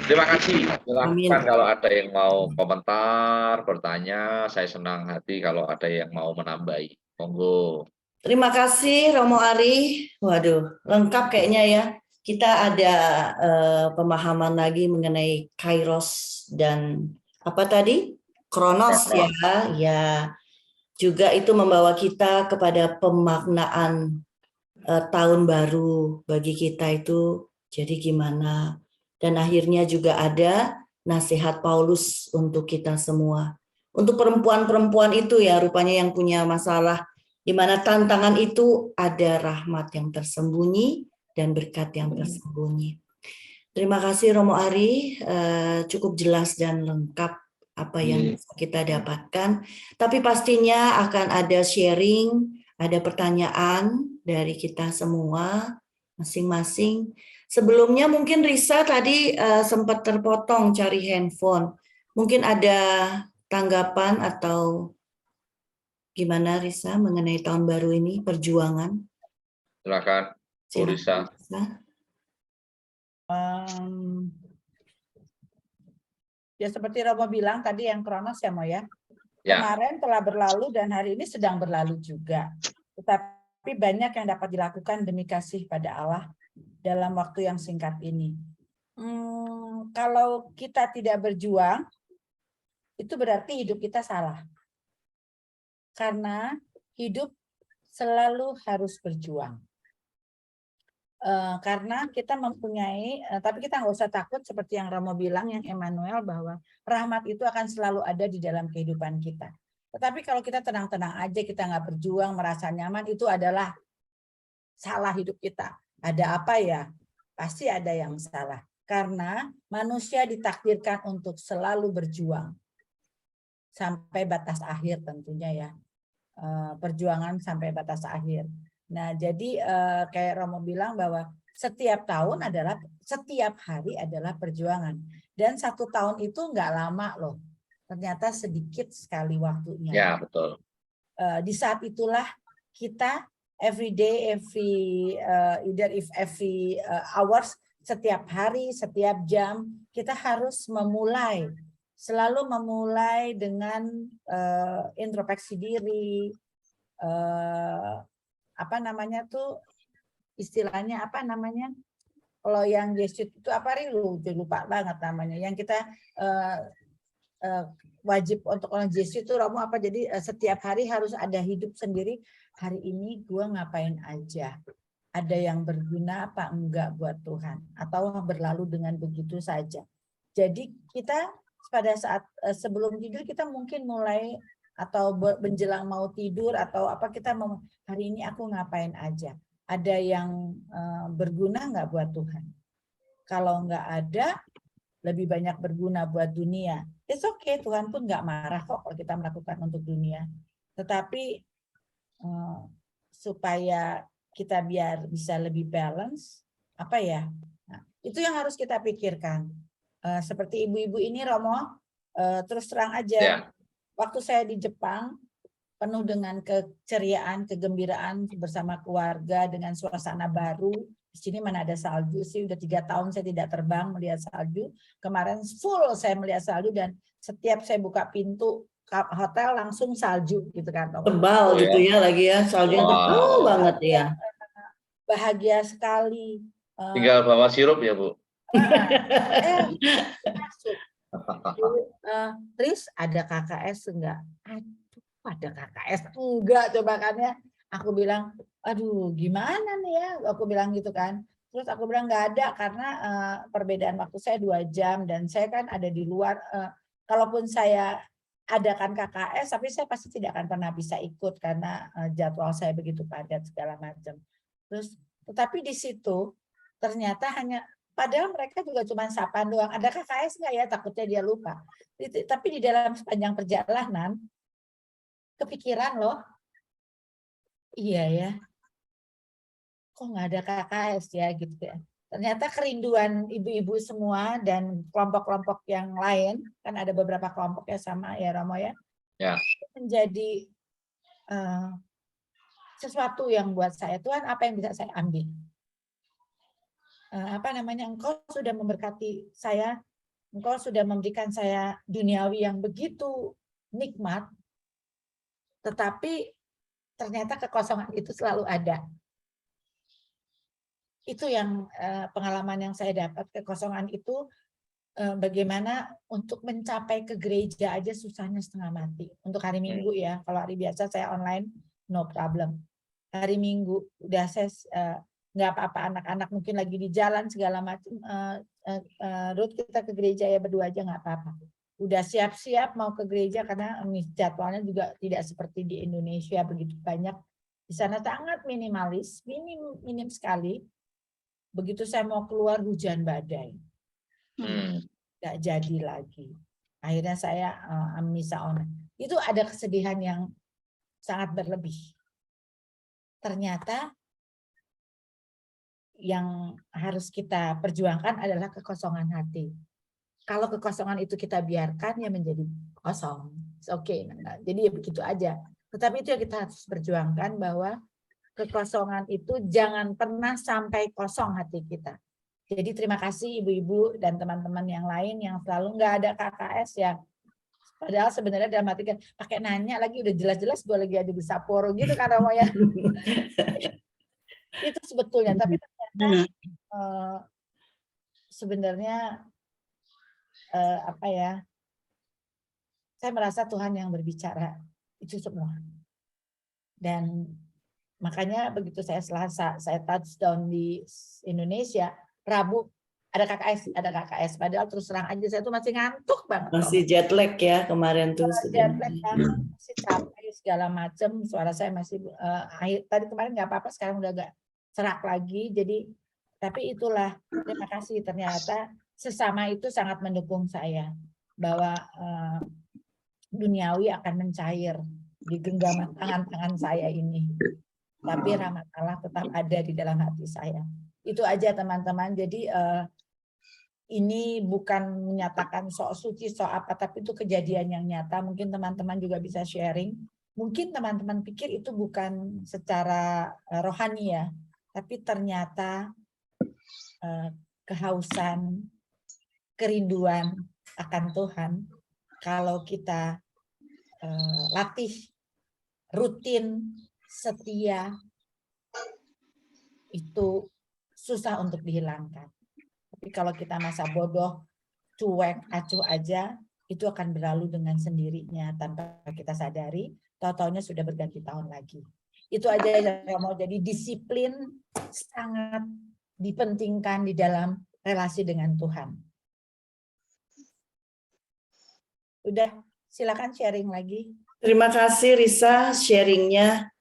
[SPEAKER 2] Terima kasih. Silakan kalau ada yang mau komentar, bertanya, saya senang hati kalau ada yang mau menambahi. Monggo.
[SPEAKER 3] Terima kasih Romo Ari. Waduh, lengkap kayaknya ya. Kita ada pemahaman lagi mengenai Kairos dan apa tadi? Kronos ya. Ya. Juga itu membawa kita kepada pemaknaan tahun baru bagi kita itu jadi gimana. Dan akhirnya juga ada nasihat Paulus untuk kita semua. Untuk perempuan-perempuan itu ya rupanya yang punya masalah, di mana tantangan itu ada rahmat yang tersembunyi dan berkat yang tersembunyi. Terima kasih Romo Ari, cukup jelas dan lengkap apa yang kita dapatkan. Tapi pastinya akan ada sharing, ada pertanyaan dari kita semua masing-masing. Sebelumnya mungkin Risa tadi sempat terpotong cari handphone. Mungkin ada tanggapan atau gimana Risa mengenai tahun baru ini, perjuangan?
[SPEAKER 2] Silakan, Bu Risa.
[SPEAKER 1] Ya seperti Romo bilang tadi yang Kronos ya Mo ya.
[SPEAKER 2] Ya.
[SPEAKER 1] Kemarin telah berlalu dan hari ini sedang berlalu juga. Tetapi banyak yang dapat dilakukan demi kasih pada Allah dalam waktu yang singkat ini. Kalau kita tidak berjuang, itu berarti hidup kita salah. Karena hidup selalu harus berjuang. Karena kita mempunyai, tapi kita nggak usah takut seperti yang Romo bilang, yang Emmanuel, bahwa rahmat itu akan selalu ada di dalam kehidupan kita. Tetapi kalau kita tenang-tenang aja, kita nggak berjuang, merasa nyaman, itu adalah salah hidup kita. Ada apa ya? Pasti ada yang salah. Karena manusia ditakdirkan untuk selalu berjuang. Sampai batas akhir tentunya ya. Perjuangan sampai batas akhir. Nah, jadi kayak Romo bilang bahwa setiap tahun adalah, setiap hari adalah perjuangan. Dan 1 tahun itu nggak lama loh. Ternyata sedikit sekali waktunya.
[SPEAKER 2] Ya, betul.
[SPEAKER 1] Di saat itulah kita every day, every hours, setiap hari, setiap jam, kita harus memulai. Selalu memulai dengan introspeksi diri, apa namanya tuh istilahnya apa namanya kalau yang Yesus itu apa lupa banget namanya yang kita wajib untuk orang Yesus itu Romo apa? Jadi setiap hari harus ada hidup sendiri. Hari ini gua ngapain aja? Ada yang berguna apa enggak buat Tuhan? Atau berlalu dengan begitu saja? Jadi kita pada saat sebelum tidur kita mungkin mulai atau menjelang mau tidur atau apa kita mau hari ini aku ngapain aja? Ada yang berguna nggak buat Tuhan? Kalau nggak ada, lebih banyak berguna buat dunia. It's okay, Tuhan pun nggak marah kok kalau kita melakukan untuk dunia. Tetapi supaya kita biar bisa lebih balance, apa ya? Nah, itu yang harus kita pikirkan. Seperti ibu-ibu ini Romo, terus terang aja,
[SPEAKER 2] Ya.
[SPEAKER 1] waktu saya di Jepang penuh dengan keceriaan, kegembiraan bersama keluarga dengan suasana baru. Di sini mana ada salju sih, udah 3 tahun saya tidak terbang melihat salju. Kemarin full saya melihat salju dan setiap saya buka pintu hotel langsung salju gitu kan.
[SPEAKER 3] Tebal
[SPEAKER 2] Oh,
[SPEAKER 3] gitu
[SPEAKER 2] ya.
[SPEAKER 3] lagi ya, saljunya tebal
[SPEAKER 2] Wow.
[SPEAKER 3] banget ya.
[SPEAKER 1] Bahagia sekali.
[SPEAKER 2] Tinggal bawa sirup ya, Bu.
[SPEAKER 1] Masuk. Terus ada KKS enggak? Aduh, ada KKS enggak coba kan ya. Aku bilang, aduh gimana nih ya? Aku bilang gitu kan. Terus aku bilang nggak ada karena perbedaan waktu saya 2 jam dan saya kan ada di luar. Kalaupun saya adakan KKS, tapi saya pasti tidak akan pernah bisa ikut karena jadwal saya begitu padat segala macam. Terus, tetapi di situ ternyata hanya padahal mereka juga cuma sapaan doang. Ada KKS nggak ya? Takutnya dia lupa. Tapi di dalam sepanjang perjalanan, kepikiran loh, iya ya, kok nggak ada KKS ya gitu ya. Ternyata kerinduan ibu-ibu semua dan kelompok-kelompok yang lain, kan ada beberapa kelompok ya sama ya Romo ya,
[SPEAKER 2] Ya.
[SPEAKER 1] menjadi sesuatu yang buat saya, Tuhan apa yang bisa saya ambil? Engkau sudah memberkati saya, engkau sudah memberikan saya duniawi yang begitu nikmat, tetapi ternyata kekosongan itu selalu ada. Itu yang pengalaman yang saya dapat, kekosongan itu bagaimana untuk mencapai ke gereja aja susahnya setengah mati. Untuk hari Minggu ya, kalau hari biasa saya online, no problem. Hari Minggu udah saya nggak apa-apa, anak-anak mungkin lagi di jalan segala macam, Ruth kita ke gereja ya berdua aja nggak apa-apa. Udah siap-siap mau ke gereja karena jadwalnya juga tidak seperti di Indonesia begitu banyak. Di sana sangat minimalis, minim sekali. Begitu saya mau keluar hujan badai, nggak jadi lagi. Akhirnya saya misa online. Itu ada kesedihan yang sangat berlebih. Ternyata yang harus kita perjuangkan adalah kekosongan hati. Kalau kekosongan itu kita biarkan ya menjadi kosong. Oke, jadi ya begitu aja. Tetapi itu yang kita harus perjuangkan bahwa kekosongan itu jangan pernah sampai kosong hati kita. Jadi terima kasih ibu-ibu dan teman-teman yang lain yang selalu nggak ada KKS ya. Padahal sebenarnya dalam hati kan pakai nanya lagi udah jelas-jelas gue lagi ada di Sapporo gitu kan Romo ya. Itu sebetulnya, tapi ternyata sebenarnya saya merasa Tuhan yang berbicara itu semua. Dan makanya begitu saya Selasa, saya touchdown di Indonesia, Rabu ada KKS, padahal terus terang aja saya tuh masih ngantuk banget.
[SPEAKER 3] Masih jet lag ya kemarin tuh.
[SPEAKER 1] Jet lag banget, masih capek segala macam, suara saya masih tadi kemarin nggak apa-apa, sekarang udah agak serak lagi. Jadi tapi itulah, terima kasih, ternyata sesama itu sangat mendukung saya bahwa duniawi akan mencair di genggaman tangan-tangan saya ini. Tapi rahmat Allah tetap ada di dalam hati saya. Itu aja teman-teman. Jadi ini bukan menyatakan sok suci, sok apa, tapi itu kejadian yang nyata. Mungkin teman-teman juga bisa sharing. Mungkin teman-teman pikir itu bukan secara rohani ya, tapi ternyata kehausan, kerinduan akan Tuhan, kalau kita latih, rutin, setia, itu susah untuk dihilangkan. Tapi kalau kita masa bodoh, cuek, acuh aja, itu akan berlalu dengan sendirinya tanpa kita sadari, tahu-taunya sudah berganti tahun lagi. Itu aja yang mau, jadi disiplin sangat dipentingkan di dalam relasi dengan Tuhan. Udah, silakan sharing lagi.
[SPEAKER 3] Terima kasih Risa sharingnya.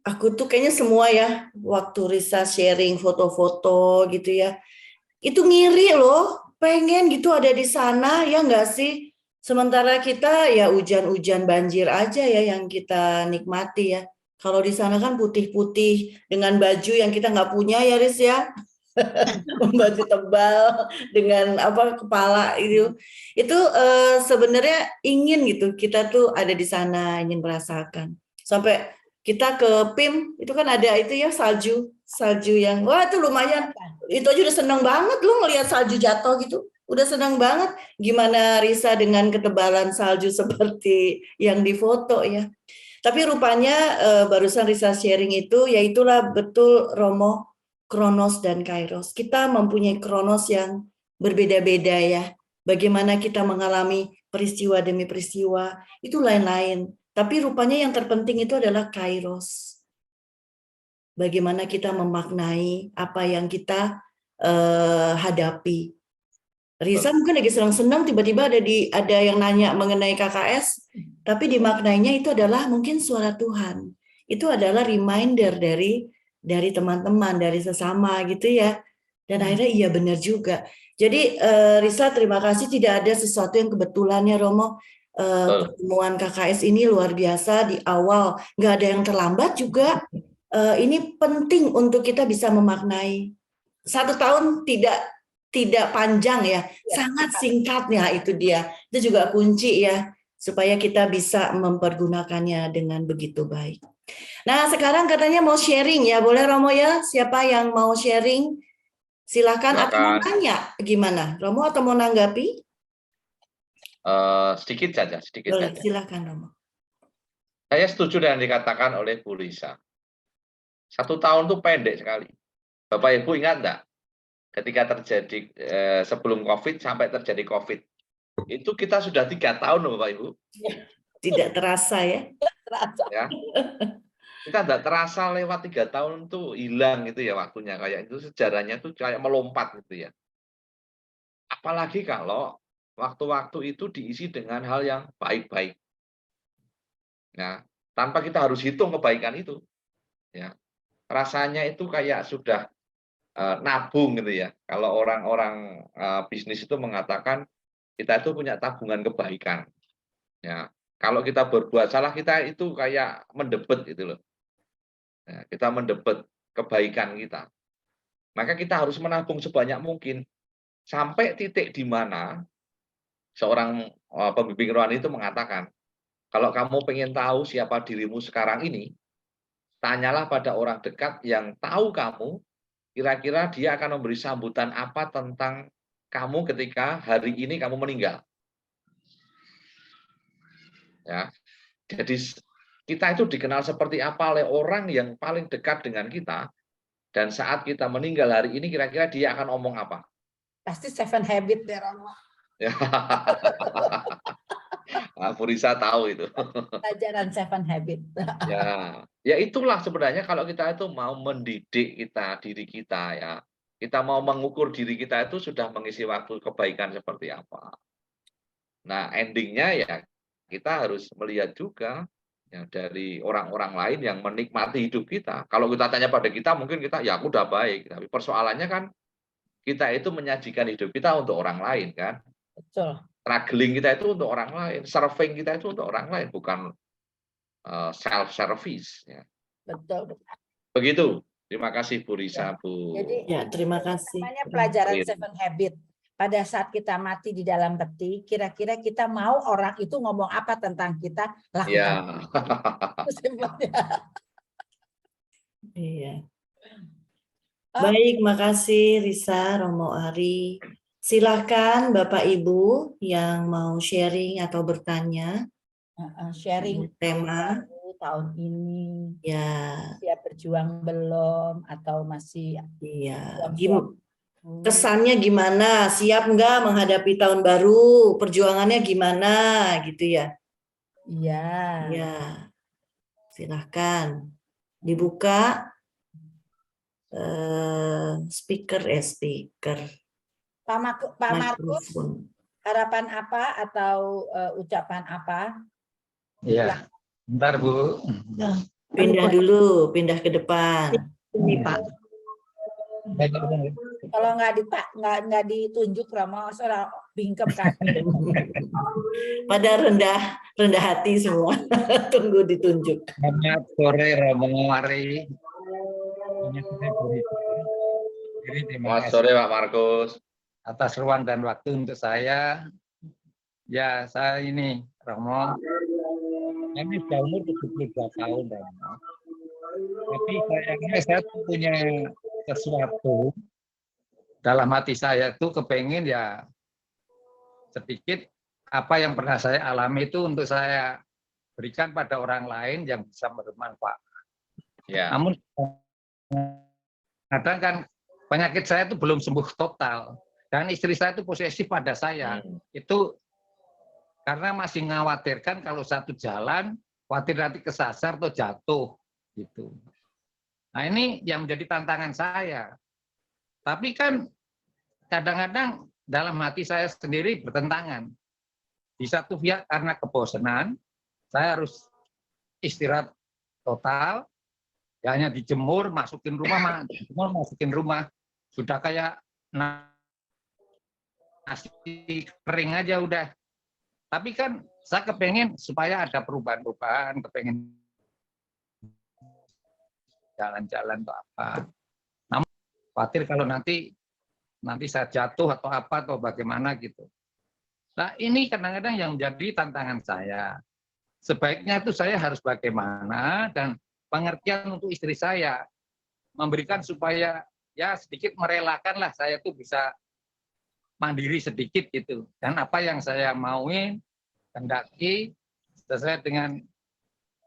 [SPEAKER 3] Aku tuh kayaknya semua ya, waktu Risa sharing foto-foto gitu ya, itu ngiri loh, pengen gitu ada di sana, ya nggak sih? Sementara kita ya hujan-hujan banjir aja ya yang kita nikmati ya. Kalau di sana kan putih-putih dengan baju yang kita nggak punya ya Riz ya. Baju tebal dengan apa kepala itu sebenarnya ingin gitu kita tuh ada di sana, ingin merasakan. Sampai kita ke PIM itu kan ada itu ya salju yang wah itu lumayan, itu aja udah seneng banget lu ngelihat salju jatuh gitu, udah seneng banget. Gimana Risa dengan ketebalan salju seperti yang di foto ya. Tapi rupanya barusan Risa sharing itu, ya itulah betul Romo, Kronos dan Kairos. Kita mempunyai Kronos yang berbeda-beda ya. Bagaimana kita mengalami peristiwa demi peristiwa, itu lain-lain. Tapi rupanya yang terpenting itu adalah Kairos. Bagaimana kita memaknai apa yang kita hadapi. Risa mungkin lagi senang-senang tiba-tiba ada yang nanya mengenai KKS, tapi dimaknainya itu adalah mungkin suara Tuhan. Itu adalah reminder dari teman-teman, dari sesama gitu ya. Dan akhirnya iya benar juga. Jadi Risa terima kasih, tidak ada sesuatu yang kebetulan ya Romo. Pertemuan KKS ini luar biasa di awal, nggak ada yang terlambat juga. Ini penting untuk kita bisa memaknai. 1 tahun tidak panjang ya, sangat singkatnya itu dia. Itu juga kunci ya, supaya kita bisa mempergunakannya dengan begitu baik. Nah, sekarang katanya mau sharing ya, boleh Romo ya? Siapa yang mau sharing? Silakan. Atau mau tanya gimana? Romo atau mau nanggapi?
[SPEAKER 2] Sedikit saja.
[SPEAKER 3] Boleh, silakan Romo.
[SPEAKER 2] Saya setuju dengan dikatakan oleh Bu Risa. 1 tahun itu pendek sekali. Bapak Ibu ingat enggak? Ketika terjadi sebelum COVID sampai terjadi COVID, itu kita sudah 3 tahun loh Bapak Ibu.
[SPEAKER 3] Tidak terasa ya?
[SPEAKER 2] Ya. Kita tidak terasa lewat 3 tahun itu hilang gitu ya waktunya, kayak itu sejarahnya tuh kayak melompat gitu ya. Apalagi kalau waktu-waktu itu diisi dengan hal yang baik-baik. Nah, tanpa kita harus hitung kebaikan itu. Ya. Rasanya itu kayak sudah nabung gitu ya. Kalau orang-orang bisnis itu mengatakan kita itu punya tabungan kebaikan. Ya, kalau kita berbuat salah kita itu kayak mendebet gitu loh. Ya, kita mendebet kebaikan kita. Maka kita harus menabung sebanyak mungkin sampai titik di mana seorang pembimbing rohani itu mengatakan, kalau kamu pengen tahu siapa dirimu sekarang ini, tanyalah pada orang dekat yang tahu kamu. Kira-kira dia akan memberi sambutan apa tentang kamu ketika hari ini kamu meninggal. Ya, jadi kita itu dikenal seperti apa oleh orang yang paling dekat dengan kita, dan saat kita meninggal hari ini kira-kira dia akan ngomong apa?
[SPEAKER 1] Pasti 7 habit deh Romo.
[SPEAKER 2] Ya. Bu Risa tahu itu.
[SPEAKER 1] Pelajaran 7 habit.
[SPEAKER 2] Ya itulah sebenarnya kalau kita itu mau mendidik diri kita ya. Kita mau mengukur diri kita itu sudah mengisi waktu kebaikan seperti apa. Nah, endingnya ya kita harus melihat juga ya dari orang-orang lain yang menikmati hidup kita. Kalau kita tanya pada kita, mungkin kita ya aku udah baik. Tapi persoalannya kan kita itu menyajikan hidup kita untuk orang lain kan.
[SPEAKER 1] Betul.
[SPEAKER 2] Struggling kita itu untuk orang lain, serving kita itu untuk orang lain, bukan self-service. Ya.
[SPEAKER 1] Betul.
[SPEAKER 2] Begitu. Terima kasih Bu Risa, Bu.
[SPEAKER 1] Jadi
[SPEAKER 3] Ya, terima kasih.
[SPEAKER 1] namanya pelajaran 7 habit. Pada saat kita mati di dalam peti, kira-kira kita mau orang itu ngomong apa tentang kita, lakukan.
[SPEAKER 2] Ya.
[SPEAKER 3] Iya. Baik, makasih Risa, Romo Ari. Silakan Bapak Ibu yang mau sharing atau bertanya.
[SPEAKER 1] Sharing
[SPEAKER 3] tema
[SPEAKER 1] tahun ini.
[SPEAKER 3] Ya.
[SPEAKER 1] Siap berjuang belum atau masih?
[SPEAKER 3] Iya. Kesannya gimana? Siap nggak menghadapi tahun baru? Perjuangannya gimana gitu ya?
[SPEAKER 1] Iya.
[SPEAKER 3] Ya, silahkan dibuka speaker.
[SPEAKER 1] Pak Markus,
[SPEAKER 3] Mikrofon.
[SPEAKER 1] harapan apa atau ucapan apa?
[SPEAKER 5] Iya, bentar Bu.
[SPEAKER 3] Pindah dulu, pindah ke depan.
[SPEAKER 4] Ini Pak.
[SPEAKER 1] Kalau nggak ditunjuk Romo, soalnya bingkep kan.
[SPEAKER 3] Pada rendah hati semua. Tunggu ditunjuk.
[SPEAKER 5] Selamat sore Romo Ari. Jadi terima
[SPEAKER 2] Selamat
[SPEAKER 5] kasih
[SPEAKER 2] sore Pak Markus.
[SPEAKER 5] atas ruang dan waktu untuk saya. Ya, saya ini Romo. Kami sudah umur 72 tahun Romo. Tapi sayangnya saya tuh punya sesuatu dalam hati saya tuh kepengen ya sedikit apa yang pernah saya alami itu untuk saya berikan pada orang lain yang bisa bermanfaat.
[SPEAKER 2] Ya.
[SPEAKER 5] Namun kadang kan penyakit saya itu belum sembuh total dan istri saya itu posesif pada saya. Itu karena masih mengkhawatirkan kalau satu jalan khawatir nanti kesasar atau jatuh gitu. Nah, ini yang menjadi tantangan saya. Tapi kan kadang-kadang dalam hati saya sendiri bertentangan. Di satu pihak karena kebosanan, saya harus istirahat total, ya hanya dijemur, masukin rumah, sudah kayak nasi kering aja udah. Tapi kan saya kepengen supaya ada perubahan-perubahan, kepengen jalan-jalan atau apa. Namun khawatir kalau nanti saya jatuh atau apa atau bagaimana gitu. Nah, ini kadang-kadang yang menjadi tantangan saya. Sebaiknya itu saya harus bagaimana dan pengertian untuk istri saya memberikan supaya ya sedikit merelakanlah saya tuh bisa mandiri sedikit gitu. Dan apa yang saya mauin, hendaki sesuai dengan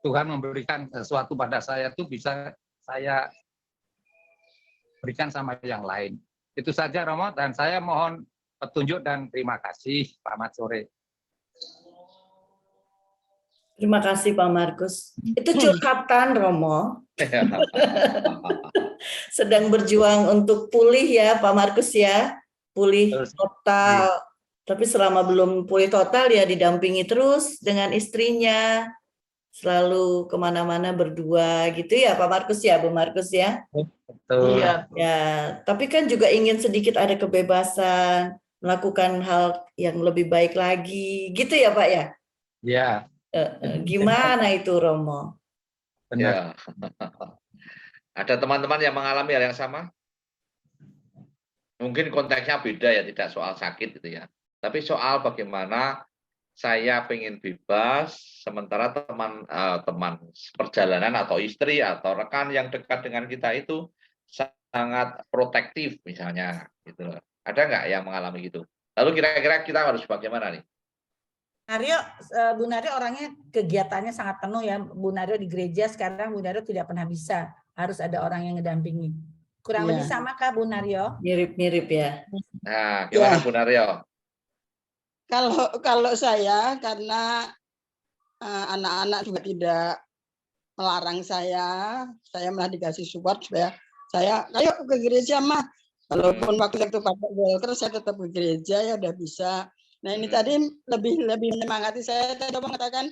[SPEAKER 5] Tuhan memberikan sesuatu pada saya tuh bisa saya berikan sama yang lain. Itu saja Romo, dan saya mohon petunjuk dan terima kasih. Selamat sore.
[SPEAKER 3] Terima kasih Pak Markus. Itu curhatan Romo. Sedang berjuang untuk pulih ya Pak Markus ya. Pulih total. Tapi selama belum pulih total ya didampingi terus dengan istrinya. Selalu kemana-mana berdua gitu ya Pak Markus ya, Bu Markus ya.
[SPEAKER 5] Betul.
[SPEAKER 3] Iya. Ya, tapi kan juga ingin sedikit ada kebebasan, melakukan hal yang lebih baik lagi, gitu ya Pak ya?
[SPEAKER 5] Ya.
[SPEAKER 3] Gimana itu Romo?
[SPEAKER 5] Benar.
[SPEAKER 2] Ya. Ada teman-teman yang mengalami hal yang sama? Mungkin konteksnya beda ya, tidak soal sakit gitu ya. Tapi soal bagaimana saya pengen bebas, sementara teman perjalanan atau istri atau rekan yang dekat dengan kita itu sangat protektif misalnya. Gitu. Ada nggak yang mengalami gitu? Lalu kira-kira kita harus bagaimana nih?
[SPEAKER 1] Bu Nario orangnya kegiatannya sangat penuh ya. Bu Nario di gereja sekarang Bu Nario tidak pernah bisa. Harus ada orang yang ngedampingi. Kurang lebih sama kah Bu Nario?
[SPEAKER 3] Mirip-mirip ya.
[SPEAKER 2] Nah, gimana Bu Nario?
[SPEAKER 6] Kalau saya karena anak-anak juga tidak melarang saya malah dikasih support supaya saya ayo ke gereja mah. Walaupun waktu itu pakai walker saya tetap ke gereja ya udah bisa. Nah ini tadi lebih menyemangati saya tadi mengatakan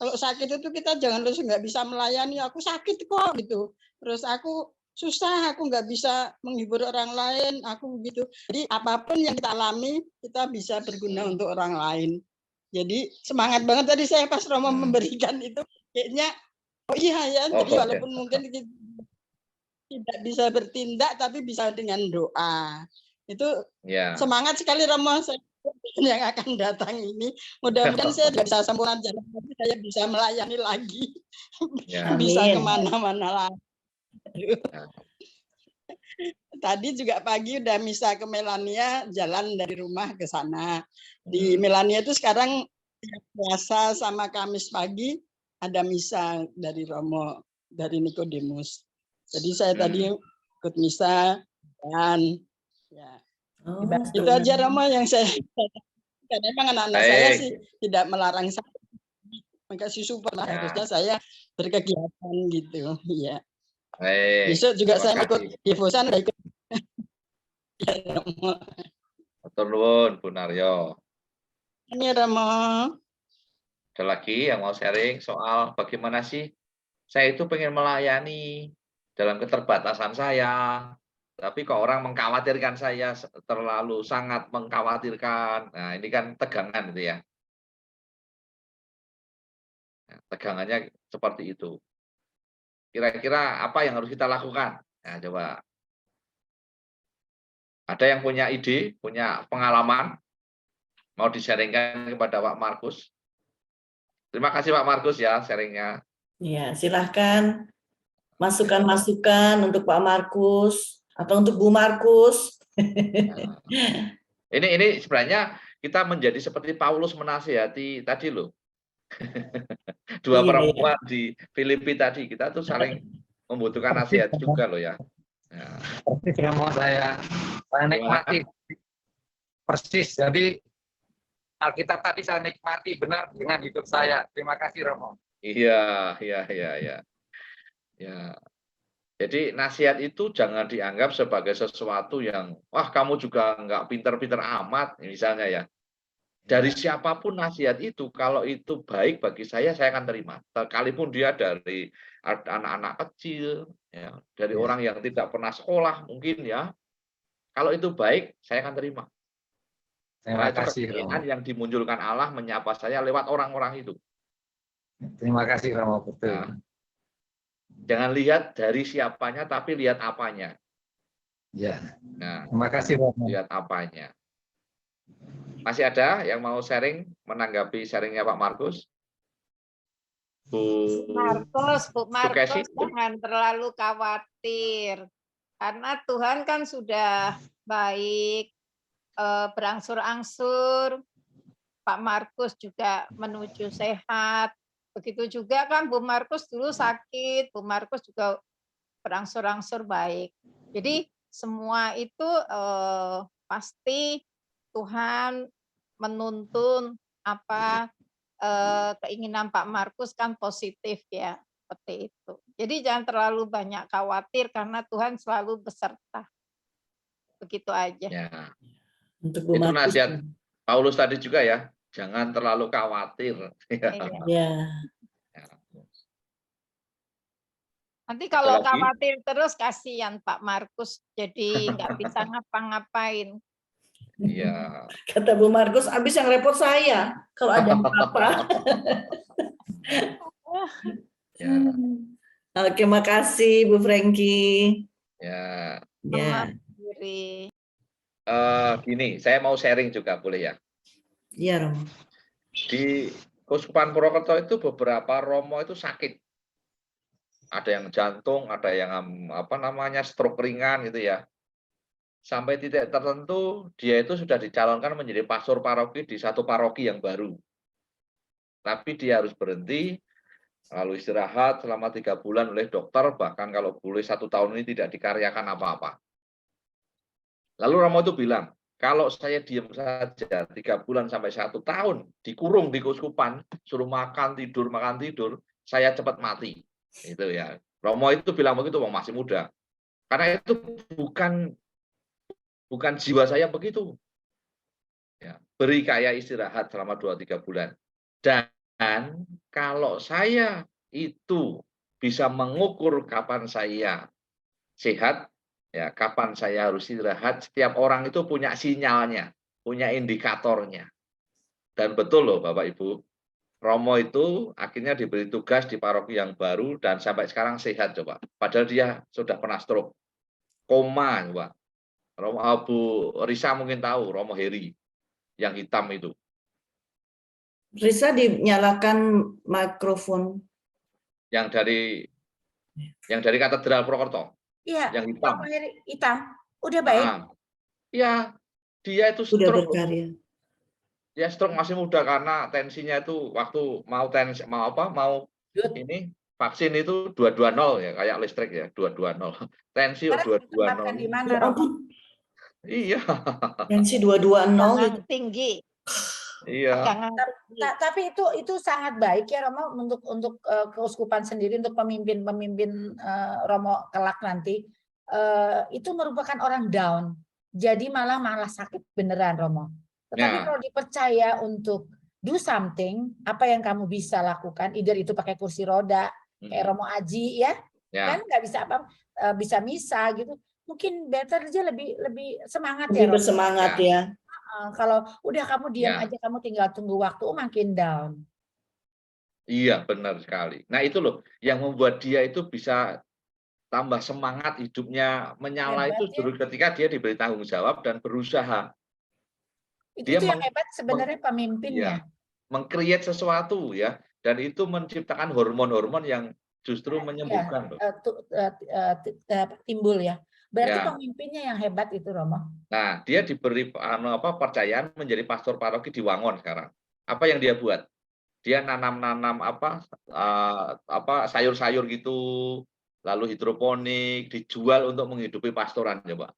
[SPEAKER 6] kalau sakit itu kita jangan terus nggak bisa melayani, aku sakit kok gitu. Terus aku susah, aku nggak bisa menghibur orang lain, aku gitu. Jadi apapun yang kita alami kita bisa berguna untuk orang lain. Jadi semangat banget tadi saya pas Romo memberikan itu kayaknya oh iya ya. Jadi walaupun mungkin tidak bisa bertindak tapi bisa dengan doa. Itu semangat sekali Romo yang akan datang ini. Mudah-mudahan saya bisa sempurna jalan, saya bisa melayani lagi, bisa kemana-mana lagi. Tadi juga pagi udah misa ke Melania, jalan dari rumah ke sana. Di Melania itu sekarang puasa sama Kamis pagi ada misa dari Romo, dari Nikodemus. Jadi saya tadi ikut misa dan Ya.
[SPEAKER 3] Oh,
[SPEAKER 6] Itu aja Romo yang saya karena memang anak-anak saya
[SPEAKER 2] Baik.
[SPEAKER 6] sih tidak melarang saya kasih support.
[SPEAKER 2] Ya.
[SPEAKER 6] Harusnya saya berkegiatan gitu. Iya.
[SPEAKER 2] Baik.
[SPEAKER 6] Besok juga
[SPEAKER 2] Terima
[SPEAKER 6] saya ikut
[SPEAKER 2] kasih.
[SPEAKER 6] devosan, udah ikut. Ya, Romo.
[SPEAKER 2] Matur nuwun, Bu Naryo.
[SPEAKER 6] Ini Romo.
[SPEAKER 2] Ada lagi yang mau sharing soal bagaimana sih saya itu pengen melayani dalam keterbatasan saya, tapi kok orang mengkhawatirkan saya terlalu sangat mengkhawatirkan. Nah, ini kan tegangan itu ya. Nah, tegangannya seperti itu. Kira-kira apa yang harus kita lakukan? Nah, coba. Ada yang punya ide, punya pengalaman, mau di-sharingkan kepada Pak Markus? Terima kasih Pak Markus ya sharingnya.
[SPEAKER 3] Ya, silahkan masukan-masukan untuk Pak Markus atau untuk Bu Markus.
[SPEAKER 2] Ini sebenarnya kita menjadi seperti Paulus menasihati tadi loh. Dua
[SPEAKER 3] Iya,
[SPEAKER 2] perempuan di Filipi tadi, kita tuh saling membutuhkan nasihat juga loh ya. Nah,
[SPEAKER 5] Persis Romo, saya nikmati persis. Jadi Alkitab tadi saya nikmati benar dengan hidup saya. Terima kasih Romo.
[SPEAKER 2] iya. Ya. Jadi nasihat itu jangan dianggap sebagai sesuatu yang, wah kamu juga nggak pinter-pinter amat, misalnya ya. Dari siapapun nasihat itu, kalau itu baik bagi saya akan terima. Sekalipun dia dari anak-anak kecil, ya, dari
[SPEAKER 5] Ya.
[SPEAKER 2] orang yang tidak pernah sekolah mungkin ya. Kalau itu baik, saya akan terima.
[SPEAKER 5] Terima
[SPEAKER 2] Karena itu
[SPEAKER 5] kasih Romo.
[SPEAKER 2] kekayaan yang dimunculkan Allah menyapa saya lewat orang-orang itu.
[SPEAKER 5] Terima kasih Romo, betul.
[SPEAKER 2] Nah, jangan lihat dari siapanya, tapi lihat apanya.
[SPEAKER 5] Ya.
[SPEAKER 2] Nah,
[SPEAKER 5] Terima kasih Romo.
[SPEAKER 2] lihat apanya. Masih ada yang mau sharing menanggapi sharingnya Pak Markus? Bu Sukesi?
[SPEAKER 7] Jangan terlalu khawatir. Karena Tuhan kan sudah baik, berangsur-angsur. Pak Markus juga menuju sehat. Begitu juga kan Bu Markus dulu sakit, Bu Markus juga berangsur-angsur baik. Jadi semua itu pasti Tuhan menuntun apa keinginan Pak Markus kan positif ya, seperti itu. Jadi jangan terlalu banyak khawatir karena Tuhan selalu beserta. Begitu aja.
[SPEAKER 2] Ya.
[SPEAKER 3] Untuk Bu
[SPEAKER 2] Itu
[SPEAKER 3] Markus.
[SPEAKER 2] nasihat Paulus tadi juga ya, jangan terlalu khawatir.
[SPEAKER 3] Ya.
[SPEAKER 7] Nanti kalau
[SPEAKER 2] Ada lagi?
[SPEAKER 7] khawatir terus kasihan Pak Markus, jadi nggak bisa ngapa-ngapain.
[SPEAKER 2] Iya.
[SPEAKER 3] Kata Bu Markus, habis yang repot saya kalau ada apa.
[SPEAKER 2] Ya.
[SPEAKER 3] Oke, makasih Bu Frankie.
[SPEAKER 2] Ya.
[SPEAKER 3] Ya.
[SPEAKER 2] Gini, saya mau sharing juga boleh ya?
[SPEAKER 3] Iya, Romo.
[SPEAKER 2] Di Keuskupan Purwokerto itu beberapa romo itu sakit. Ada yang jantung, ada yang stroke ringan gitu ya. Sampai titik tertentu dia itu sudah dicalonkan menjadi pastor paroki di satu paroki yang baru. Tapi dia harus berhenti, lalu istirahat selama 3 bulan oleh dokter, bahkan kalau boleh 1 tahun ini tidak dikaryakan apa-apa. Lalu romo itu bilang, kalau saya diam saja 3 bulan sampai 1 tahun dikurung di keuskupan, suruh makan tidur, saya cepat mati. Itu ya. Romo itu bilang begitu, masih muda. Karena itu bukan jiwa saya begitu. Ya, beri kayak istirahat selama 2-3 bulan. Dan kalau saya itu bisa mengukur kapan saya sehat, ya kapan saya harus istirahat, setiap orang itu punya sinyalnya, punya indikatornya. Dan betul loh Bapak Ibu, Romo itu akhirnya diberi tugas di paroki yang baru dan sampai sekarang sehat coba. Padahal dia sudah pernah stroke, koma coba. Romo Bu Risa mungkin tahu, Romo Heri yang hitam itu.
[SPEAKER 3] Risa dinyalakan mikrofon.
[SPEAKER 2] Yang dari Katedral Purwokerto.
[SPEAKER 1] Iya,
[SPEAKER 2] Yang hitam.
[SPEAKER 1] Romo Heri hitam. Udah baik.
[SPEAKER 2] Iya, dia itu
[SPEAKER 3] Udah
[SPEAKER 2] stroke.
[SPEAKER 3] berkarya.
[SPEAKER 2] Ya stroke masih muda karena tensinya itu waktu mau vaksin itu 220 ya, kayak listrik ya, 220. Tensi
[SPEAKER 1] Sekarang
[SPEAKER 2] 220.
[SPEAKER 1] ditempatkan di mana,
[SPEAKER 3] Ya
[SPEAKER 1] Romo?
[SPEAKER 3] ampun.
[SPEAKER 2] Iya,
[SPEAKER 3] Tensi 220
[SPEAKER 7] Jangan
[SPEAKER 3] itu.
[SPEAKER 7] tinggi.
[SPEAKER 2] iya.
[SPEAKER 7] Jangan tinggi.
[SPEAKER 1] Tapi itu sangat baik ya Romo untuk keuskupan sendiri, untuk pemimpin Romo kelak nanti. Itu merupakan orang down. Jadi malah sakit beneran Romo. Tetapi
[SPEAKER 2] Ya.
[SPEAKER 1] kalau dipercaya untuk do something, apa yang kamu bisa lakukan, either itu pakai kursi roda, kayak Romo Aji ya,
[SPEAKER 2] Ya.
[SPEAKER 1] kan nggak bisa bisa misa gitu. Mungkin better aja lebih semangat ya
[SPEAKER 3] Lebih
[SPEAKER 1] Romo.
[SPEAKER 3] bersemangat
[SPEAKER 2] Ya.
[SPEAKER 3] ya.
[SPEAKER 1] Kalau udah kamu diam
[SPEAKER 2] Ya.
[SPEAKER 1] aja, kamu tinggal tunggu waktu, makin down.
[SPEAKER 2] Iya, benar sekali. Nah, itu loh yang membuat dia itu bisa tambah semangat hidupnya menyala
[SPEAKER 1] Hebat
[SPEAKER 2] itu
[SPEAKER 1] ya.
[SPEAKER 2] justru ketika dia diberi tanggung jawab dan berusaha.
[SPEAKER 1] Itu
[SPEAKER 2] Dia
[SPEAKER 1] yang hebat sebenarnya pemimpinnya.
[SPEAKER 2] meng-create sesuatu ya, dan itu menciptakan hormon-hormon yang justru
[SPEAKER 1] Ya,
[SPEAKER 2] menyembuhkan loh.
[SPEAKER 1] timbul ya. Berarti
[SPEAKER 2] Ya.
[SPEAKER 1] pemimpinnya yang hebat itu Romo.
[SPEAKER 2] Nah, dia diberi percayaan menjadi pastor paroki di Wangon sekarang. Apa yang dia buat? Dia nanam-nanam sayur-sayur gitu, lalu hidroponik, dijual untuk menghidupi pastoran coba.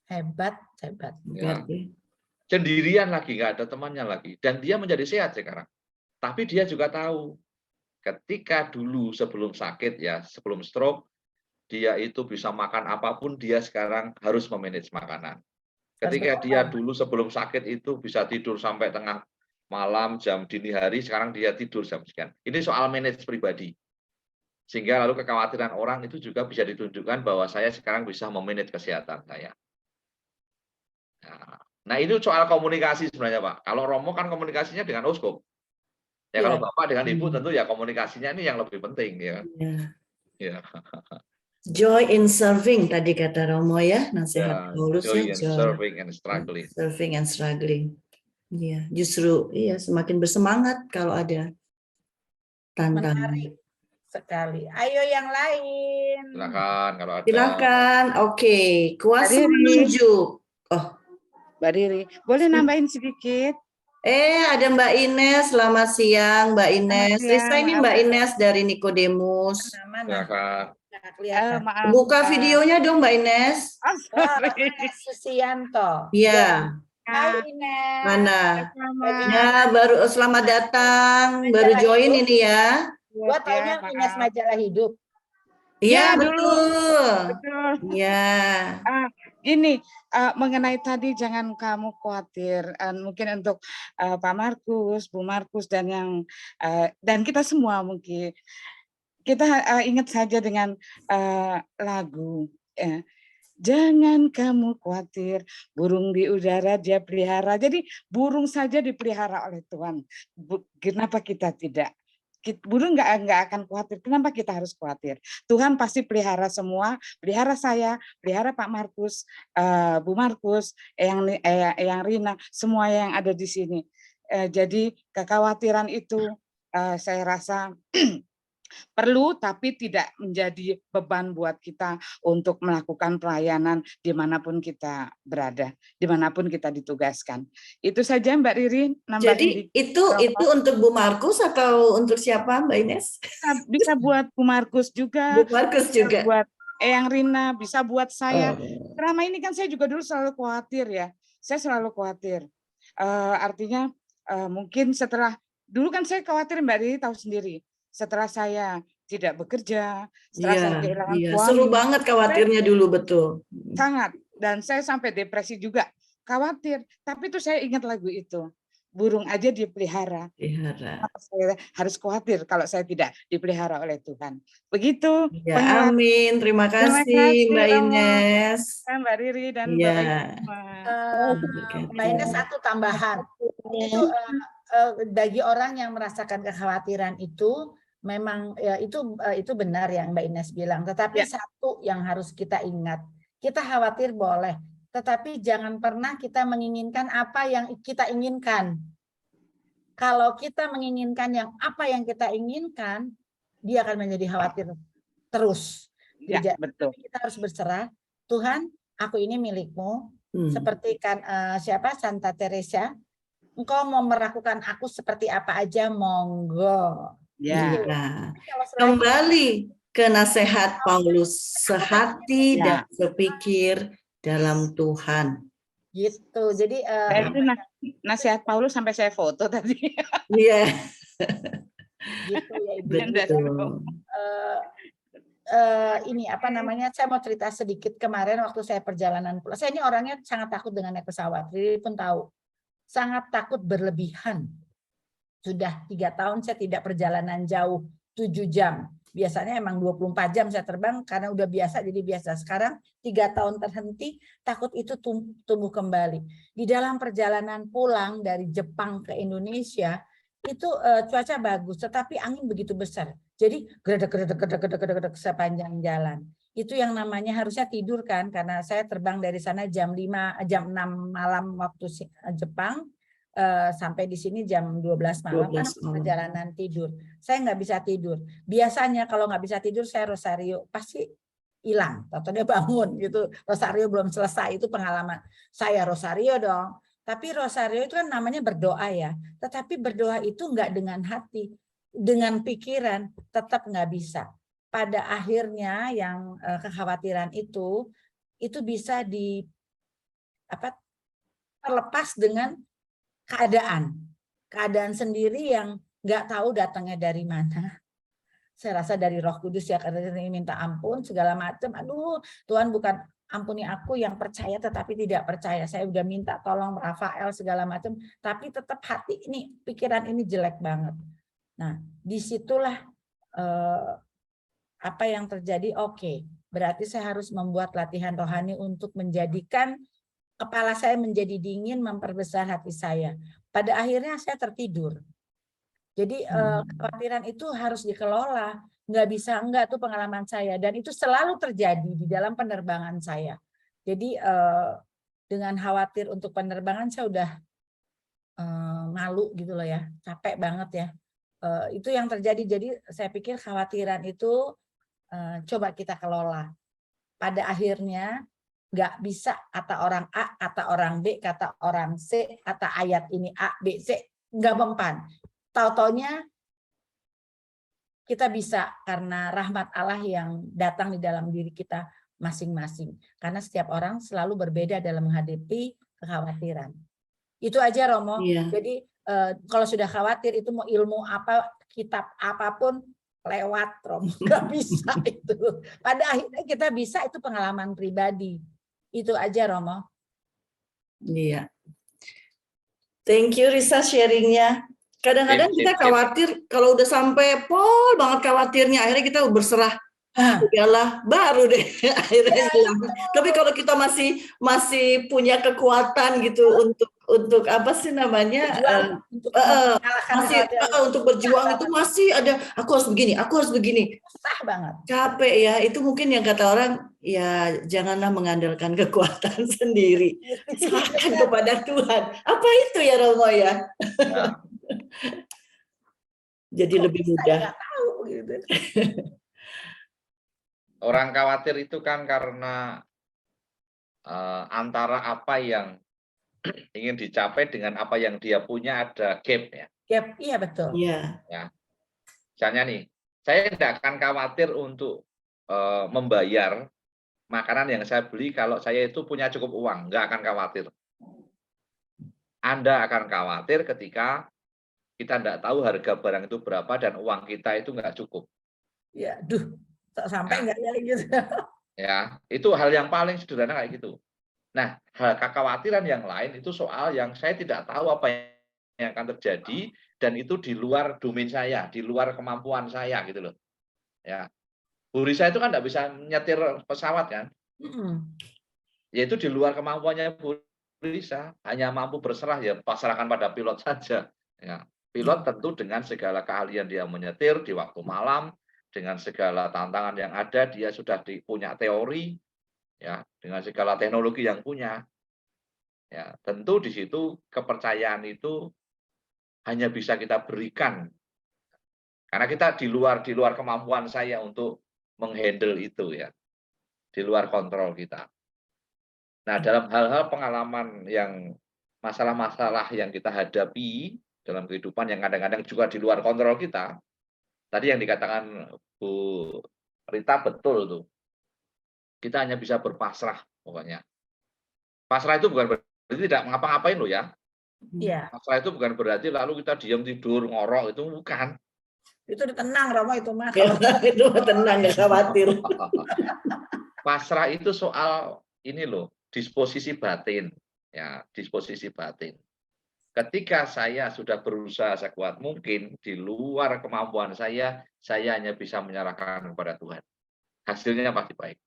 [SPEAKER 1] Hebat.
[SPEAKER 2] Ya. Sendirian lagi, nggak ada temannya lagi, dan dia menjadi sehat sekarang. Tapi dia juga tahu ketika dulu sebelum sakit ya, sebelum stroke, dia itu bisa makan apapun, dia sekarang harus memanage makanan. Ketika dia dulu sebelum sakit itu bisa tidur sampai tengah malam, jam dini hari, sekarang dia tidur jam sekian. Ini soal manage pribadi. Sehingga lalu kekhawatiran orang itu juga bisa ditunjukkan bahwa saya sekarang bisa memanage kesehatan saya. Nah, itu soal komunikasi sebenarnya, Pak. Kalau Romo kan komunikasinya dengan uskup. Ya, kalau Bapak dengan Ibu tentu ya komunikasinya ini yang lebih penting ya. Ya.
[SPEAKER 3] Joy in serving tadi kata Romo ya, nasihat Paulus ya,
[SPEAKER 2] Joy in serving and struggling.
[SPEAKER 3] Serving and struggling. Iya, justru iya semakin bersemangat kalau ada tantangan.
[SPEAKER 1] Menarik sekali. Ayo yang lain.
[SPEAKER 2] Silakan kalau ada.
[SPEAKER 3] Silakan. Oke, kuasa
[SPEAKER 8] Mbak Riri.
[SPEAKER 3] menunjuk. Oh,
[SPEAKER 8] Mbak Riri, boleh nambahin sedikit?
[SPEAKER 3] ada Mbak Ines. Selamat siang, Mbak Ines.
[SPEAKER 8] siang,
[SPEAKER 3] Risa ini
[SPEAKER 8] maaf.
[SPEAKER 3] Mbak Ines dari Nikodemus.
[SPEAKER 1] Mana?
[SPEAKER 2] Silakan.
[SPEAKER 1] Nggak kelihatan.
[SPEAKER 8] Maaf.
[SPEAKER 3] Buka videonya dong, Mbak Ines.
[SPEAKER 8] Oh,
[SPEAKER 1] Wah,
[SPEAKER 8] sorry.
[SPEAKER 1] Ines Susianto.
[SPEAKER 3] Iya.
[SPEAKER 1] Hai Ines.
[SPEAKER 3] Mana?
[SPEAKER 8] Sama.
[SPEAKER 3] Ya, baru selamat datang, baru join ini ya.
[SPEAKER 1] Gua taunya
[SPEAKER 8] Ya,
[SPEAKER 1] Ines
[SPEAKER 8] maaf.
[SPEAKER 1] Majalah Hidup.
[SPEAKER 3] Iya,
[SPEAKER 8] Ya, dulu.
[SPEAKER 3] betul.
[SPEAKER 8] Betul.
[SPEAKER 3] Iya.
[SPEAKER 8] Gini, mengenai tadi jangan kamu khawatir. Mungkin untuk Pak Markus, Bu Markus, dan kita semua mungkin. Kita ingat saja dengan lagu. Jangan kamu khawatir, burung di udara dia pelihara. Jadi burung saja dipelihara oleh Tuhan. Kenapa kita tidak? Burung nggak akan khawatir. Kenapa kita harus khawatir? Tuhan pasti pelihara semua, pelihara saya, pelihara Pak Markus, Bu Markus, yang Rina, semua yang ada di sini. Jadi kekhawatiran itu saya rasa perlu, tapi tidak menjadi beban buat kita untuk melakukan pelayanan dimanapun kita berada, dimanapun kita ditugaskan. Itu saja Mbak Riri.
[SPEAKER 3] Jadi itu untuk Bu Markus atau untuk siapa Mbak Ines?
[SPEAKER 8] Bisa buat Bu Markus juga.
[SPEAKER 3] Bu Markus juga.
[SPEAKER 8] Buat Eyang Rina, bisa buat saya. Selama ini kan saya juga dulu selalu khawatir ya. Saya selalu khawatir. Artinya mungkin dulu kan saya khawatir Mbak Riri tahu sendiri. Setelah saya tidak bekerja, setelah saya kehilangan suami.
[SPEAKER 3] Seru banget khawatirnya dulu, betul.
[SPEAKER 8] Sangat. Dan saya sampai depresi juga. Khawatir. Tapi itu saya ingat lagu itu. Burung aja dipelihara. Saya harus khawatir kalau saya tidak dipelihara oleh Tuhan. Begitu.
[SPEAKER 3] Ya, amin. Terima kasih Mbak Ines.
[SPEAKER 8] Mbak Riri dan Bapak Ibu.
[SPEAKER 1] Mbak Ines, satu tambahan. Itu bagi orang yang merasakan kekhawatiran itu memang ya, itu benar yang Mbak Ines bilang, tetapi satu yang harus kita ingat, kita khawatir boleh, tetapi jangan pernah kita menginginkan apa yang kita inginkan. Kalau kita menginginkan apa yang kita inginkan, dia akan menjadi khawatir terus.
[SPEAKER 8] Ya, betul.
[SPEAKER 1] Kita harus berserah, Tuhan, aku ini milikmu, seperti kan Santa Teresa, Engkau mau melakukan aku seperti apa aja, monggo.
[SPEAKER 8] Ya.
[SPEAKER 3] Kembali ke nasihat Paulus, sehati dan sepikir dalam Tuhan.
[SPEAKER 1] Gitu. Jadi
[SPEAKER 8] Itu nasihat Paulus sampai saya foto tadi.
[SPEAKER 3] Iya,
[SPEAKER 1] gitu ya Ibu.
[SPEAKER 3] betul.
[SPEAKER 1] Ini apa namanya, saya mau cerita sedikit. Kemarin waktu saya perjalanan pulang, saya ini orangnya sangat takut dengan naik pesawat, Riri pun tahu, sangat takut berlebihan. Sudah 3 tahun saya tidak perjalanan jauh 7 jam, biasanya emang 24 jam saya terbang karena udah biasa, jadi biasa. Sekarang 3 tahun terhenti, takut itu tumbuh kembali. Di dalam perjalanan pulang dari Jepang ke Indonesia itu cuaca bagus, tetapi angin begitu besar. Jadi gredek sepanjang jalan. Itu yang namanya harusnya tidur kan, karena saya terbang dari sana jam 6 malam waktu Jepang, sampai di sini jam 12 malam,
[SPEAKER 3] 12
[SPEAKER 1] kan
[SPEAKER 3] malam.
[SPEAKER 1] perjalanan tidur. Saya nggak bisa tidur. Biasanya kalau nggak bisa tidur saya rosario, pasti hilang. Atau dia bangun gitu, rosario belum selesai, itu pengalaman. Saya rosario dong. Tapi rosario itu kan namanya berdoa ya. Tetapi berdoa itu nggak dengan hati, dengan pikiran, tetap nggak bisa. Pada akhirnya yang kekhawatiran itu bisa terlepas dengan keadaan sendiri yang nggak tahu datangnya dari mana. Saya rasa dari Roh Kudus ya, karena ini minta ampun segala macam. Aduh, Tuhan bukan ampuni aku yang percaya tetapi tidak percaya. Saya udah minta tolong Rafael segala macam, tapi tetap hati ini, pikiran ini jelek banget. Nah, disitulah apa yang terjadi. Oke, berarti saya harus membuat latihan rohani untuk menjadikan kepala saya menjadi dingin, memperbesar hati saya. Pada akhirnya saya tertidur. Jadi kekhawatiran itu harus dikelola. Nggak bisa enggak, tuh pengalaman saya. Dan itu selalu terjadi di dalam penerbangan saya. Jadi dengan khawatir untuk penerbangan saya udah malu gitu loh ya. Capek banget ya. Itu yang terjadi. Jadi saya pikir kekhawatiran itu coba kita kelola. Pada akhirnya nggak bisa kata orang A, kata orang B, kata orang C, kata ayat ini A, B, C, nggak mempan. Tau-taunya kita bisa karena rahmat Allah yang datang di dalam diri kita masing-masing. Karena setiap orang selalu berbeda dalam menghadapi kekhawatiran. Itu aja Romo.
[SPEAKER 3] Iya.
[SPEAKER 1] Jadi kalau sudah khawatir itu mau ilmu apa, kitab apapun lewat Romo, nggak bisa itu. Pada akhirnya kita bisa, itu pengalaman pribadi. Itu aja Romo.
[SPEAKER 3] Iya. Thank you Risa sharingnya. Kadang-kadang kita khawatir kalau udah sampai pol banget khawatirnya, akhirnya kita berserah. Udahlah, baru deh akhirnya hilang. Tapi kalau kita masih punya kekuatan gitu untuk apa sih namanya, untuk berjuang itu masih ada. Aku harus begini.
[SPEAKER 1] Susah banget.
[SPEAKER 3] Capek ya. Itu mungkin yang kata orang, ya janganlah mengandalkan kekuatan sendiri. Serahkan kepada Tuhan. Apa itu ya Romo ya? Jadi lebih mudah.
[SPEAKER 2] Orang khawatir itu kan karena antara apa yang ingin dicapai dengan apa yang dia punya ada gap ya.
[SPEAKER 1] Gap, iya betul.
[SPEAKER 3] Iya.
[SPEAKER 2] Ya. Misalnya nih, saya tidak akan khawatir untuk membayar makanan yang saya beli kalau saya itu punya cukup uang, nggak akan khawatir. Anda akan khawatir ketika kita tidak tahu harga barang itu berapa dan uang kita itu nggak cukup.
[SPEAKER 1] Ya, sampai nggak ya gitu.
[SPEAKER 2] Ya, itu hal yang paling sederhana kayak gitu. Nah, hal kekhawatiran yang lain itu soal yang saya tidak tahu apa yang akan terjadi dan itu di luar domain saya, di luar kemampuan saya gitu loh. Ya, Bu Risa itu kan tidak bisa nyetir pesawat kan? Yaitu di luar kemampuannya Bu Risa, hanya mampu berserah ya pasrahkan pada pilot saja. Ya, pilot tentu dengan segala keahlian dia menyetir di waktu malam, dengan segala tantangan yang ada, dia sudah punya teori, ya, dengan segala teknologi yang punya. Ya, tentu di situ kepercayaan itu hanya bisa kita berikan karena kita di luar kemampuan saya untuk menghandle itu ya, di luar kontrol kita. Nah, dalam hal-hal pengalaman yang masalah-masalah yang kita hadapi dalam kehidupan yang kadang-kadang juga di luar kontrol kita, tadi yang dikatakan Bu Rita betul tuh. Kita hanya bisa berpasrah pokoknya. Pasrah itu bukan Jadi tidak ngapa-ngapain loh ya.
[SPEAKER 1] Iya,
[SPEAKER 2] Pasrah itu bukan berarti lalu kita diam tidur ngorok, itu bukan.
[SPEAKER 1] itu udah tenang Romo itu mah.
[SPEAKER 3] Ya, itu tenang, nggak khawatir.
[SPEAKER 2] Pasrah itu soal ini loh, disposisi batin, ya, disposisi batin. Ketika saya sudah berusaha sekuat mungkin di luar kemampuan saya hanya bisa menyerahkan kepada Tuhan. Hasilnya pasti baik.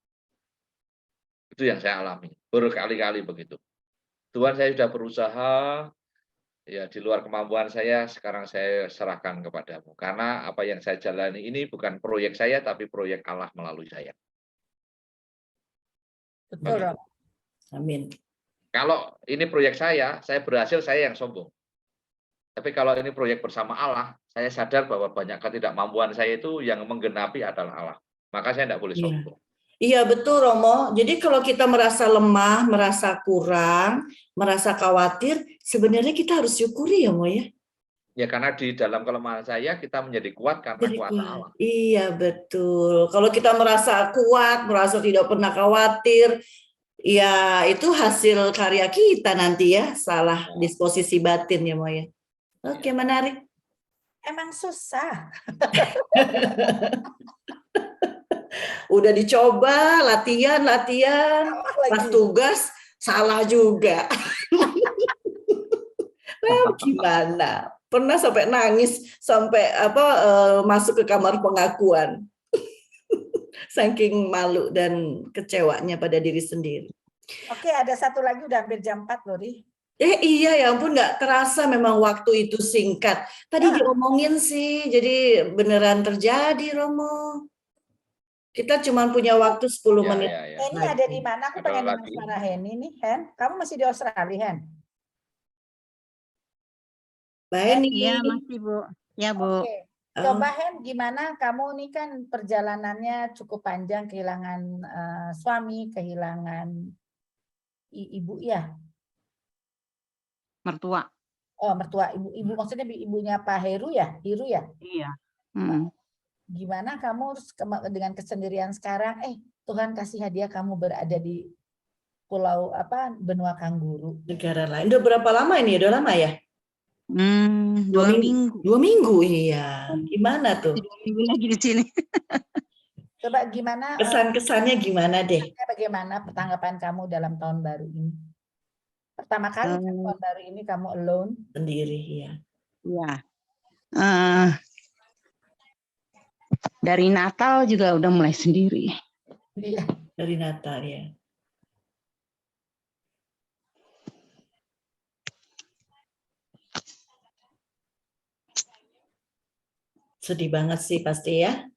[SPEAKER 2] Itu yang saya alami berkali-kali begitu. Tuhan, saya sudah berusaha, ya di luar kemampuan saya, sekarang saya serahkan kepadamu. Karena apa yang saya jalani ini bukan proyek saya, tapi proyek Allah melalui saya.
[SPEAKER 1] Betul, Romo.
[SPEAKER 3] Amin.
[SPEAKER 2] Kalau ini proyek saya berhasil, saya yang sombong. Tapi kalau ini proyek bersama Allah, saya sadar bahwa banyak ketidakmampuan saya itu yang menggenapi adalah Allah. Maka saya tidak boleh sombong.
[SPEAKER 3] Iya betul Romo. Jadi kalau kita merasa lemah, merasa kurang, merasa khawatir, sebenarnya kita harus syukuri ya Mo ya.
[SPEAKER 2] Ya karena di dalam kelemahan saya kita menjadi kuat karena
[SPEAKER 3] Jadi
[SPEAKER 2] kuasa
[SPEAKER 3] kuat.
[SPEAKER 2] Allah.
[SPEAKER 3] Iya betul. Kalau kita merasa kuat, merasa tidak pernah khawatir, ya itu hasil karya kita nanti ya, salah disposisi batin ya Mo ya. Oke, menarik.
[SPEAKER 1] Emang susah.
[SPEAKER 3] Udah dicoba, latihan, pas tugas salah juga. Gimana? Pernah sampai nangis, sampai masuk ke kamar pengakuan. Saking malu dan kecewanya pada diri sendiri.
[SPEAKER 1] Oke, ada satu lagi udah hampir jam 4 loh, Ri.
[SPEAKER 3] Iya ya ampun, nggak terasa memang waktu itu singkat. Tadi diomongin sih, jadi beneran terjadi Romo. Kita cuma punya waktu 10 menit.
[SPEAKER 1] Henny ada di mana? Aku pengen dengar suara Henny nih, Hen. Kamu masih di Australia, Hen?
[SPEAKER 3] Mbak Henny.
[SPEAKER 9] Iya, masih Bu. Ya, Bu.
[SPEAKER 1] Oke. Coba Hen, gimana kamu nih kan perjalanannya cukup panjang, kehilangan suami, kehilangan ibu ya?
[SPEAKER 9] Mertua.
[SPEAKER 1] Oh, mertua. Ibu maksudnya ibunya Pak Heru ya? Hiru ya?
[SPEAKER 9] Iya.
[SPEAKER 1] Gimana kamu dengan kesendirian sekarang? Tuhan kasih hadiah kamu berada di pulau benua kanguru.
[SPEAKER 3] Negara lain. Udah berapa lama ini? Udah lama ya?
[SPEAKER 9] 2 minggu.
[SPEAKER 3] 2 minggu, iya. Gimana tuh?
[SPEAKER 9] 2 minggu lagi di sini.
[SPEAKER 1] Coba gimana?
[SPEAKER 3] Kesan-kesannya gimana deh?
[SPEAKER 1] Bagaimana tanggapan kamu dalam tahun baru ini? Pertama kali tahun baru ini kamu alone?
[SPEAKER 3] Sendiri, ya.
[SPEAKER 9] Iya. Dari Natal juga udah mulai sendiri.
[SPEAKER 1] Iya.
[SPEAKER 3] Dari Natal ya. Sedih banget sih pasti ya.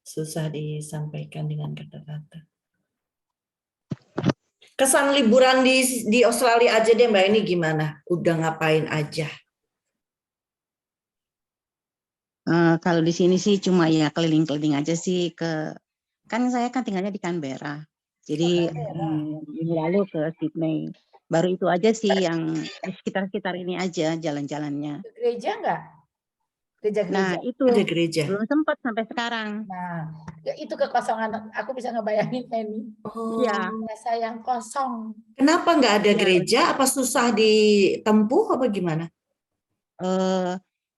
[SPEAKER 3] Susah disampaikan dengan kata-kata. Kesan liburan di Australia aja deh Mbak, ini gimana? Udah ngapain aja?
[SPEAKER 9] Kalau di sini sih cuma ya keliling-keliling aja sih kan saya kan tinggalnya di Canberra. Jadi minggu lalu ke Sydney. Baru itu aja sih yang di sekitar-sekitar ini aja jalan-jalannya.
[SPEAKER 1] Gereja enggak? Gereja-gereja.
[SPEAKER 9] Nah, itu
[SPEAKER 3] ada gereja.
[SPEAKER 9] Belum sempat sampai sekarang.
[SPEAKER 1] Nah, itu kekosongan. Aku bisa ngebayangin ini.
[SPEAKER 3] Oh.
[SPEAKER 9] Iya.
[SPEAKER 1] Sayang kosong.
[SPEAKER 3] Kenapa nggak ada gereja? Apa susah ditempuh apa gimana?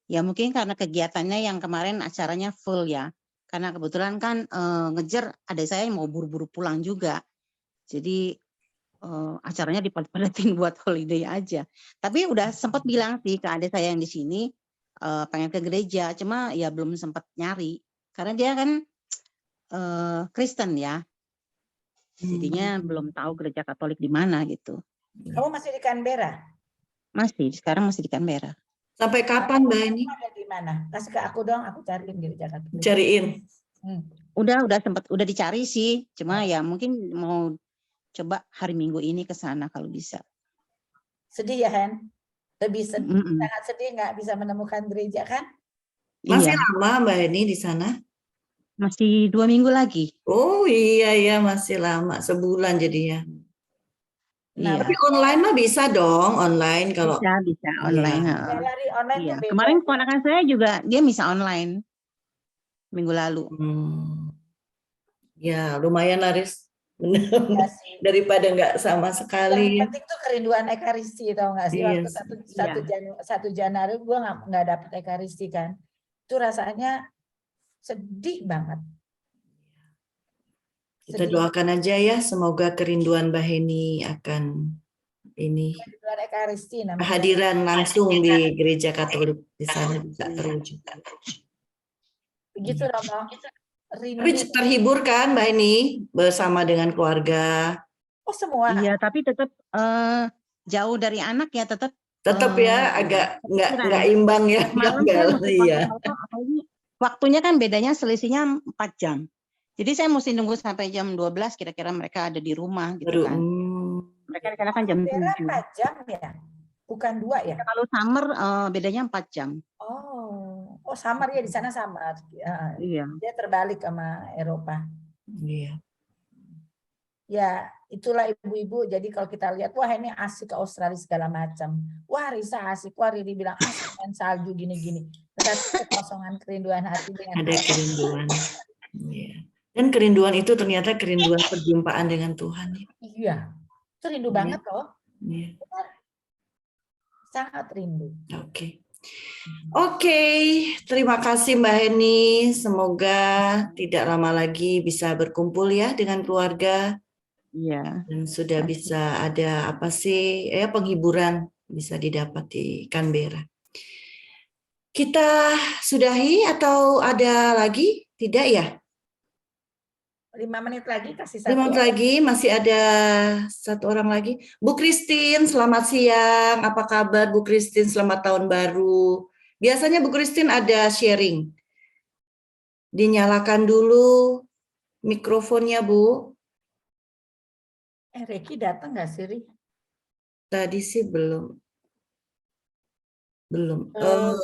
[SPEAKER 9] Ya mungkin karena kegiatannya yang kemarin acaranya full ya. Karena kebetulan kan ngejar adik saya yang mau buru-buru pulang juga. Jadi acaranya dipadat-padatin buat holiday aja. Tapi udah sempat bilang sih ke adik saya yang di sini pengen ke gereja, cuma ya belum sempat nyari. Karena dia kan Kristen ya. Jadinya belum tahu gereja Katolik di mana gitu.
[SPEAKER 1] Kamu masih di Canberra?
[SPEAKER 9] Masih, sekarang masih di Canberra.
[SPEAKER 3] Sampai kapan Mbak ini?
[SPEAKER 1] Ada di mana? Kasih ke aku dong, aku cariin gereja Katolik.
[SPEAKER 3] Cariin.
[SPEAKER 9] Udah dicari sih, cuma ya mungkin mau coba hari Minggu ini ke sana kalau bisa.
[SPEAKER 1] Sedih ya, Hen? Lebih sedih, sangat sedih nggak bisa menemukan gereja kan?
[SPEAKER 3] Masih
[SPEAKER 9] Iya.
[SPEAKER 3] lama Mbak ini di sana?
[SPEAKER 9] Masih 2 minggu lagi.
[SPEAKER 3] Oh iya masih lama, sebulan jadinya.
[SPEAKER 9] Iya.
[SPEAKER 3] Tapi online mah bisa dong, online kalau
[SPEAKER 9] bisa online.
[SPEAKER 1] Online
[SPEAKER 9] Iya.
[SPEAKER 1] tuh beda.
[SPEAKER 9] Kemarin keponakan saya juga dia bisa online minggu lalu.
[SPEAKER 3] Ya lumayan Laris. Benar.
[SPEAKER 1] Iya sih.
[SPEAKER 3] Daripada nggak sama
[SPEAKER 1] Yang
[SPEAKER 3] sekali.
[SPEAKER 1] penting tuh kerinduan ekaristi, tau nggak sih?
[SPEAKER 3] Iya,
[SPEAKER 1] Waktu
[SPEAKER 3] iya.
[SPEAKER 1] 1 Januari gue nggak dapet ekaristi kan, itu rasanya sedih banget.
[SPEAKER 3] Kita
[SPEAKER 1] Sedih.
[SPEAKER 3] doakan aja ya, semoga kerinduan Mbak Heni akan ini
[SPEAKER 1] Kerinduan ekaristi namanya.
[SPEAKER 3] kehadiran langsung di gereja Katolik di sana bisa terwujud.
[SPEAKER 1] Begitu Romo.
[SPEAKER 3] Tapi
[SPEAKER 1] Rindu.
[SPEAKER 3] terhibur kan Mbak Heni bersama dengan keluarga?
[SPEAKER 1] Oh semua.
[SPEAKER 9] Iya, tapi tetap jauh dari anak ya, tetap
[SPEAKER 3] Tetap ya agak nggak imbang ya.
[SPEAKER 9] malam saya mesti
[SPEAKER 3] Iya.
[SPEAKER 9] foto-foto, apalagi waktunya kan bedanya selisihnya 4 jam. Jadi saya mesti nunggu sampai jam 12 kira-kira mereka ada di rumah gitu kan. Mereka karena kan jam 7.
[SPEAKER 1] Berapa jam ya? Bukan 2 ya?
[SPEAKER 9] Kalau summer bedanya 4 jam.
[SPEAKER 1] Oh summer ya, di sana summer.
[SPEAKER 9] Iya.
[SPEAKER 1] Dia terbalik sama Eropa.
[SPEAKER 3] Iya.
[SPEAKER 1] Ya itulah ibu-ibu. Jadi kalau kita lihat, wah ini asik ke Australia segala macam. Wah Risa asik, wah Riri bilang asik main salju gini-gini. Tetapi kekosongan kerinduan hati dengan
[SPEAKER 3] Ada kerinduan. Iya. Dan kerinduan itu ternyata kerinduan perjumpaan dengan Tuhan.
[SPEAKER 1] Iya, itu rindu banget loh.
[SPEAKER 3] Iya.
[SPEAKER 1] Sangat rindu.
[SPEAKER 3] Oke, terima kasih Mbak Heni. Semoga tidak lama lagi bisa berkumpul ya dengan keluarga.
[SPEAKER 9] Iya.
[SPEAKER 3] Dan sudah bisa ada apa sih ya penghiburan bisa didapat di Canberra. Kita sudahi atau ada lagi? Tidak ya?
[SPEAKER 1] 5 menit lagi kasih 1
[SPEAKER 3] 5 menit lagi, masih ada 1 orang lagi. Bu Christine, selamat siang. Apa kabar Bu Christine? Selamat tahun baru. Biasanya Bu Christine ada sharing. Dinyalakan dulu mikrofonnya Bu.
[SPEAKER 1] Reki datang nggak sih, Ri?
[SPEAKER 3] Tadi sih belum.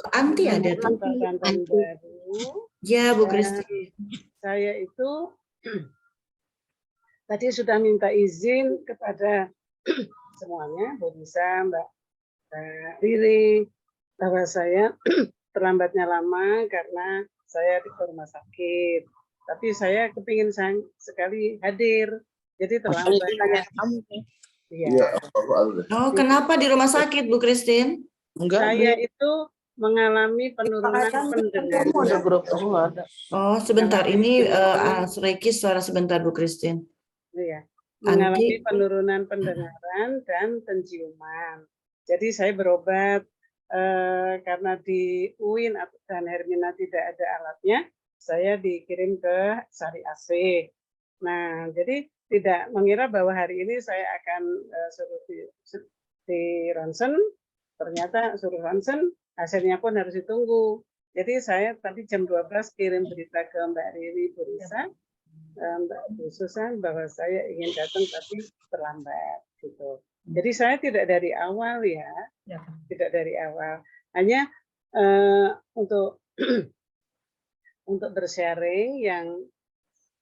[SPEAKER 3] Anti ada tuh. Ya Bu Christine.
[SPEAKER 10] Saya itu tadi sudah minta izin kepada semuanya, Bu Nisa, Mbak Riri, bahwa saya terlambatnya lama karena saya di rumah sakit. Tapi saya kepingin sekali hadir, jadi terlambat. Iya.
[SPEAKER 3] Oh, kenapa di rumah sakit Bu Christine?
[SPEAKER 10] Saya itu mengalami penurunan pendengaran.
[SPEAKER 3] Oh, sebentar. Ini Reiki suara sebentar Bu Christine.
[SPEAKER 10] Iya, mengalami penurunan pendengaran dan penciuman. Jadi saya berobat karena di UIN dan Hermina tidak ada alatnya, saya dikirim ke Sari AC. Nah, jadi tidak mengira bahwa hari ini saya akan suruh di ronsen, ternyata suruh ronsen, hasilnya pun harus ditunggu. Jadi saya tadi jam 12 kirim berita ke Mbak Riri Bu Risa, Mbak Susan, bahwa saya ingin datang tapi terlambat gitu. Jadi saya tidak dari awal ya, tidak dari awal. Hanya untuk bersharing yang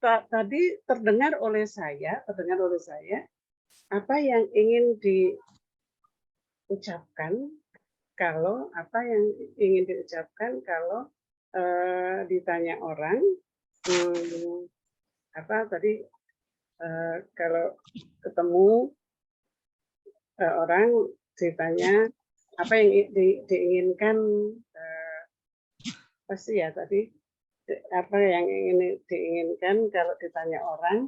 [SPEAKER 10] tadi terdengar oleh saya apa yang ingin diucapkan kalau ditanya orang kalau ketemu orang ditanya apa yang diinginkan pasti ya tadi apa yang ingin diinginkan kalau ditanya orang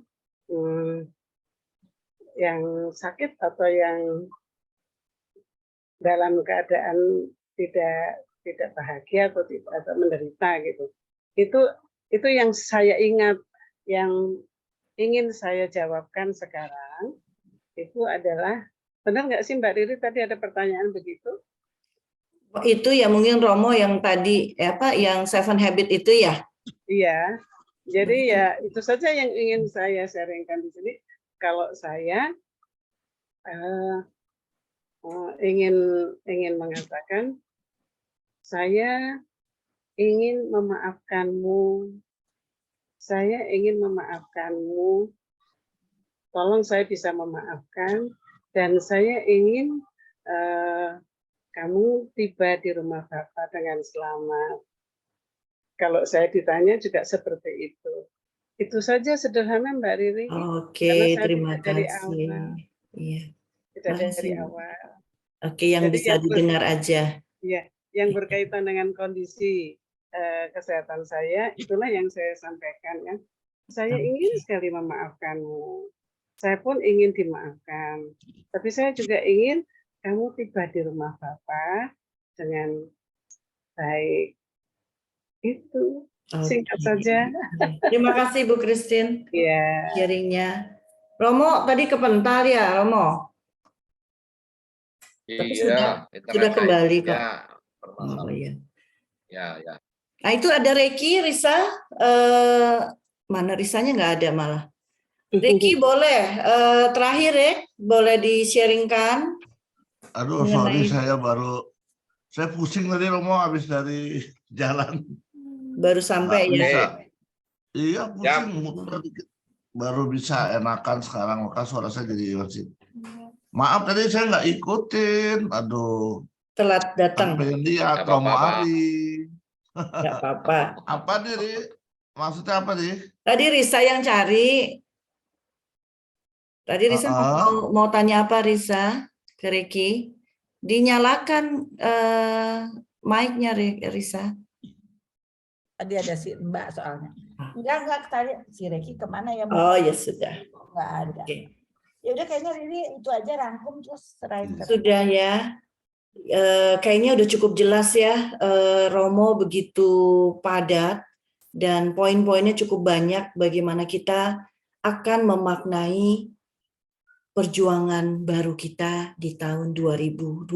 [SPEAKER 10] yang sakit atau yang dalam keadaan tidak bahagia atau menderita gitu. Itu yang saya ingat, yang ingin saya jawabkan sekarang itu adalah, benar nggak sih Mbak Riri tadi ada pertanyaan begitu?
[SPEAKER 3] Itu ya mungkin Romo yang tadi yang 7 habit itu ya?
[SPEAKER 10] Iya. Jadi ya itu saja yang ingin saya sharingkan di sini. Kalau saya ingin mengatakan, saya ingin memaafkanmu. Saya ingin memaafkanmu. Tolong saya bisa memaafkan. Dan saya ingin kamu tiba di rumah Bapak dengan selamat. Kalau saya ditanya juga seperti itu. Itu saja sederhana Mbak Riri.
[SPEAKER 3] Oke,
[SPEAKER 10] Karena saya
[SPEAKER 3] terima
[SPEAKER 10] tidak dari
[SPEAKER 3] kasih.
[SPEAKER 10] awal,
[SPEAKER 3] Iya,
[SPEAKER 10] tidak dari
[SPEAKER 3] makasih.
[SPEAKER 10] awal.
[SPEAKER 3] Oke, yang
[SPEAKER 10] Jadi
[SPEAKER 3] bisa didengar aja.
[SPEAKER 10] ya, yang berkaitan dengan kondisi kesehatan saya, itulah yang saya sampaikan ya. Saya ingin sekali memaafkanmu. Saya pun ingin dimaafkan. Tapi saya juga ingin kamu tiba di rumah Bapak dengan baik. Itu singkat
[SPEAKER 3] Oke.
[SPEAKER 10] saja.
[SPEAKER 3] Terima kasih Bu Christine
[SPEAKER 10] Ya.
[SPEAKER 3] sharingnya. Romo tadi kepental ya, Romo? Tapi
[SPEAKER 2] Iya,
[SPEAKER 3] sudah kembali kok.
[SPEAKER 2] ya,
[SPEAKER 3] Oh iya.
[SPEAKER 2] ya, ya.
[SPEAKER 3] Nah itu ada Reki, Risa. Mana Risanya nggak ada malah. Reki boleh terakhir ya, boleh di-sharingkan.
[SPEAKER 11] Aduh, sorry saya pusing tadi Romo habis dari jalan.
[SPEAKER 3] Baru sampai
[SPEAKER 11] Nggak
[SPEAKER 3] ya.
[SPEAKER 11] bisa. Iya, pusing. Baru bisa enakan sekarang, maka suara saya jadi masih. Maaf tadi saya nggak ikutin. Aduh.
[SPEAKER 3] Telat datang.
[SPEAKER 11] Pengen lihat Romo Ari.
[SPEAKER 3] Nggak apa-apa.
[SPEAKER 11] Apa nih? Maksudnya apa nih?
[SPEAKER 3] Tadi Risa yang cari. Tadi Risa mau tanya apa Risa ke Reki? Dinyalakan mic-nya Risa.
[SPEAKER 1] Tadi ada si Mbak soalnya. Enggak tadi si Reki kemana ya Mbak?
[SPEAKER 3] Oh ya sudah.
[SPEAKER 1] Enggak ada. Ya udah kayaknya Riri itu aja rangkum terus serahin ke
[SPEAKER 3] Sudah ya. Kayaknya udah cukup jelas ya. Romo begitu padat dan poin-poinnya cukup banyak bagaimana kita akan memaknai perjuangan baru kita di tahun 2023.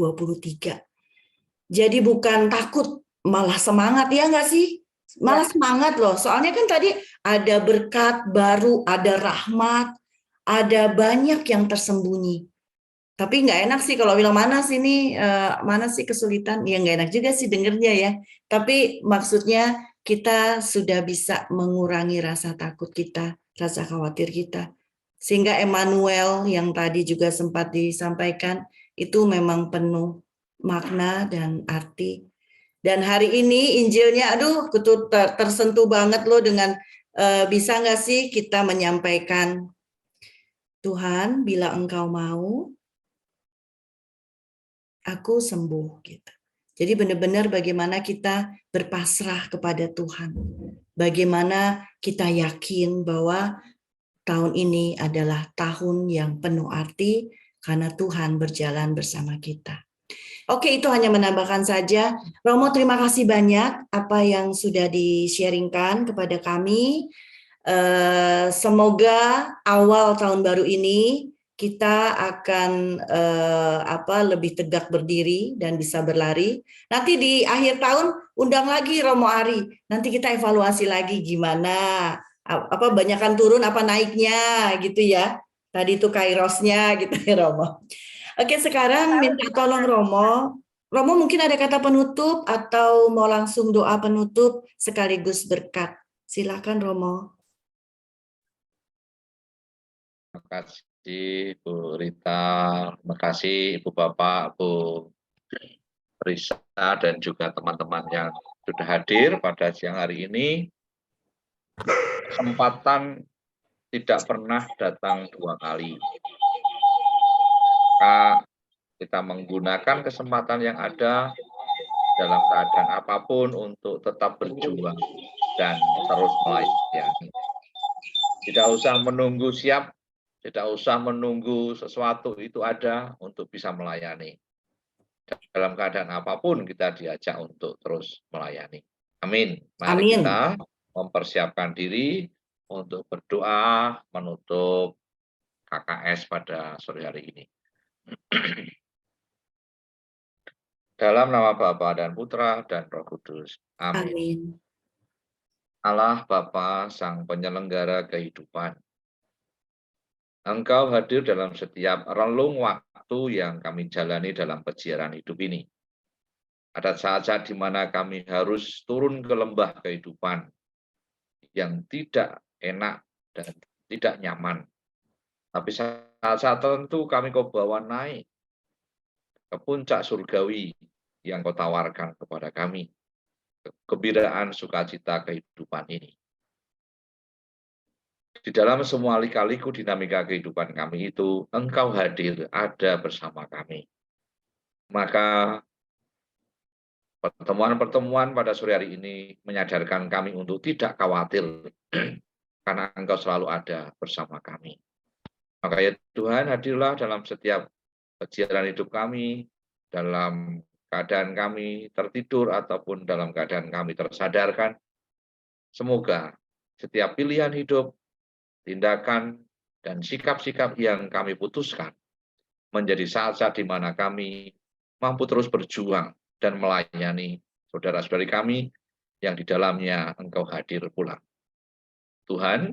[SPEAKER 3] Jadi bukan takut, malah semangat ya nggak sih? Malah semangat loh. Soalnya kan tadi ada berkat baru, ada rahmat, ada banyak yang tersembunyi. Tapi nggak enak sih kalau bilang mana sih ini, mana sih kesulitan? Ya nggak enak juga sih dengernya ya. Tapi maksudnya kita sudah bisa mengurangi rasa takut kita, rasa khawatir kita. Sehingga Emmanuel yang tadi juga sempat disampaikan, itu memang penuh makna dan arti. Dan hari ini Injilnya, aduh tersentuh banget loh dengan bisa nggak sih kita menyampaikan, Tuhan bila Engkau mau, aku sembuh gitu. Jadi benar-benar bagaimana kita berpasrah kepada Tuhan. Bagaimana kita yakin bahwa tahun ini adalah tahun yang penuh arti karena Tuhan berjalan bersama kita. Oke, itu hanya menambahkan saja. Romo, terima kasih banyak apa yang sudah di-sharingkan kepada kami. Semoga awal tahun baru ini kita akan lebih tegak berdiri dan bisa berlari. Nanti di akhir tahun undang lagi Romo Ari. Nanti kita evaluasi lagi gimana, banyakan turun apa naiknya gitu ya. Tadi itu kairosnya gitu ya Romo. Oke, sekarang minta tolong Romo. Romo mungkin ada kata penutup atau mau langsung doa penutup sekaligus berkat. Silakan Romo.
[SPEAKER 2] Terima kasih Bu Rita, terima kasih Ibu Bapak, Bu Risa, dan juga teman-teman yang sudah hadir pada siang hari ini. Kesempatan tidak pernah datang dua kali. Maka kita menggunakan kesempatan yang ada dalam keadaan apapun untuk tetap berjuang dan terus melayani. Tidak usah menunggu siap, tidak usah menunggu sesuatu itu ada untuk bisa melayani. Dalam keadaan apapun kita diajak untuk terus melayani. Amin. Mari kita mempersiapkan diri untuk berdoa menutup KKS pada sore hari ini. Dalam nama Bapa dan Putra dan Roh Kudus. Amin.
[SPEAKER 3] Amin.
[SPEAKER 2] Allah Bapa, Sang Penyelenggara kehidupan. Engkau hadir dalam setiap relung waktu yang kami jalani dalam kejiaran hidup ini. Ada saat-saat di mana kami harus turun ke lembah kehidupan yang tidak enak dan tidak nyaman. Tapi saat-saat tertentu kami kau bawa naik ke puncak surgawi yang kau tawarkan kepada kami. Kegembiraan sukacita kehidupan ini. Di dalam semua lika-liku dinamika kehidupan kami itu, Engkau hadir, ada bersama kami. Maka pertemuan-pertemuan pada sore hari ini menyadarkan kami untuk tidak khawatir, karena Engkau selalu ada bersama kami. Maka ya Tuhan, hadirlah dalam setiap kegiatan hidup kami, dalam keadaan kami tertidur ataupun dalam keadaan kami tersadarkan. Semoga setiap pilihan hidup, tindakan, dan sikap-sikap yang kami putuskan menjadi saat-saat di mana kami mampu terus berjuang dan melayani saudara-saudari kami yang di dalamnya Engkau hadir pula. Tuhan,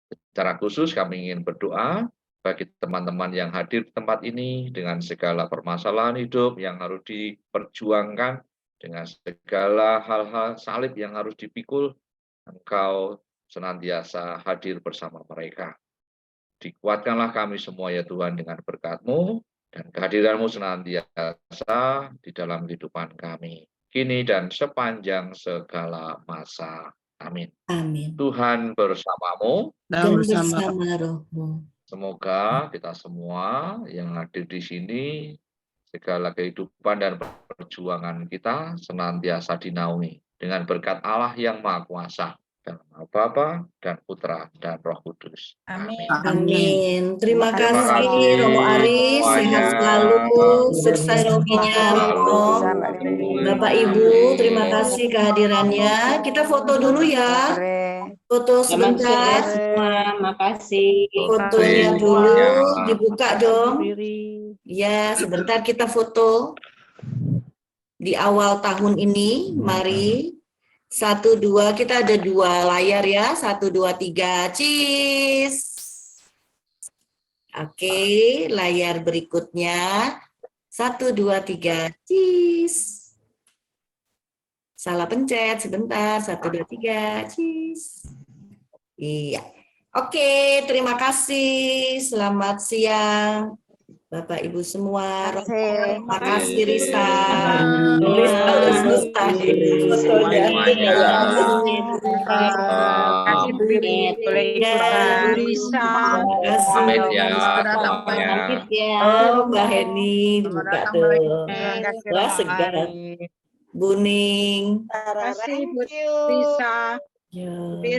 [SPEAKER 2] secara khusus kami ingin berdoa bagi teman-teman yang hadir di tempat ini dengan segala permasalahan hidup yang harus diperjuangkan, dengan segala hal-hal salib yang harus dipikul, Engkau senantiasa hadir bersama mereka. Dikuatkanlah kami semua ya Tuhan dengan berkat-Mu dan kehadiran-Mu senantiasa di dalam kehidupan kami, kini dan sepanjang segala masa. Amin.
[SPEAKER 3] Amin.
[SPEAKER 2] Tuhan bersamamu
[SPEAKER 3] Dan bersama rohmu.
[SPEAKER 2] Semoga kita semua yang hadir di sini, segala kehidupan dan perjuangan kita senantiasa dinaungi dengan berkat Allah yang Maha Kuasa, dalam nama Bapa dan Putra dan Roh Kudus.
[SPEAKER 1] Amin.
[SPEAKER 3] Amin. Terima
[SPEAKER 2] Terima
[SPEAKER 3] kasih
[SPEAKER 2] kasih
[SPEAKER 3] Romo Ari,
[SPEAKER 2] semuanya.
[SPEAKER 3] sehat selalu, sukses hobinya Romo. Bapak Ibu, terima kasih kehadirannya. Kita foto dulu ya. Foto sebentar.
[SPEAKER 12] Makasih.
[SPEAKER 3] Fotonya dulu dibuka dong. Ya, sebentar kita foto. Di awal tahun ini, mari. 1, 2, kita ada 2 layar ya. 1, 2, 3, cheese. Oke, layar berikutnya. 1, 2, 3, cheese. Salah pencet, sebentar. 1, 2, 3, cheese. Iya. Oke, terima kasih. Selamat siang. Bapak Ibu semua, terima kasih Risa. Risa udah selesai.
[SPEAKER 2] Pamit ya.
[SPEAKER 3] Oh, Mbak Heni buka tuh. Wah, segar. Buning.
[SPEAKER 6] Terima kasih Bu Risa.
[SPEAKER 3] Ya.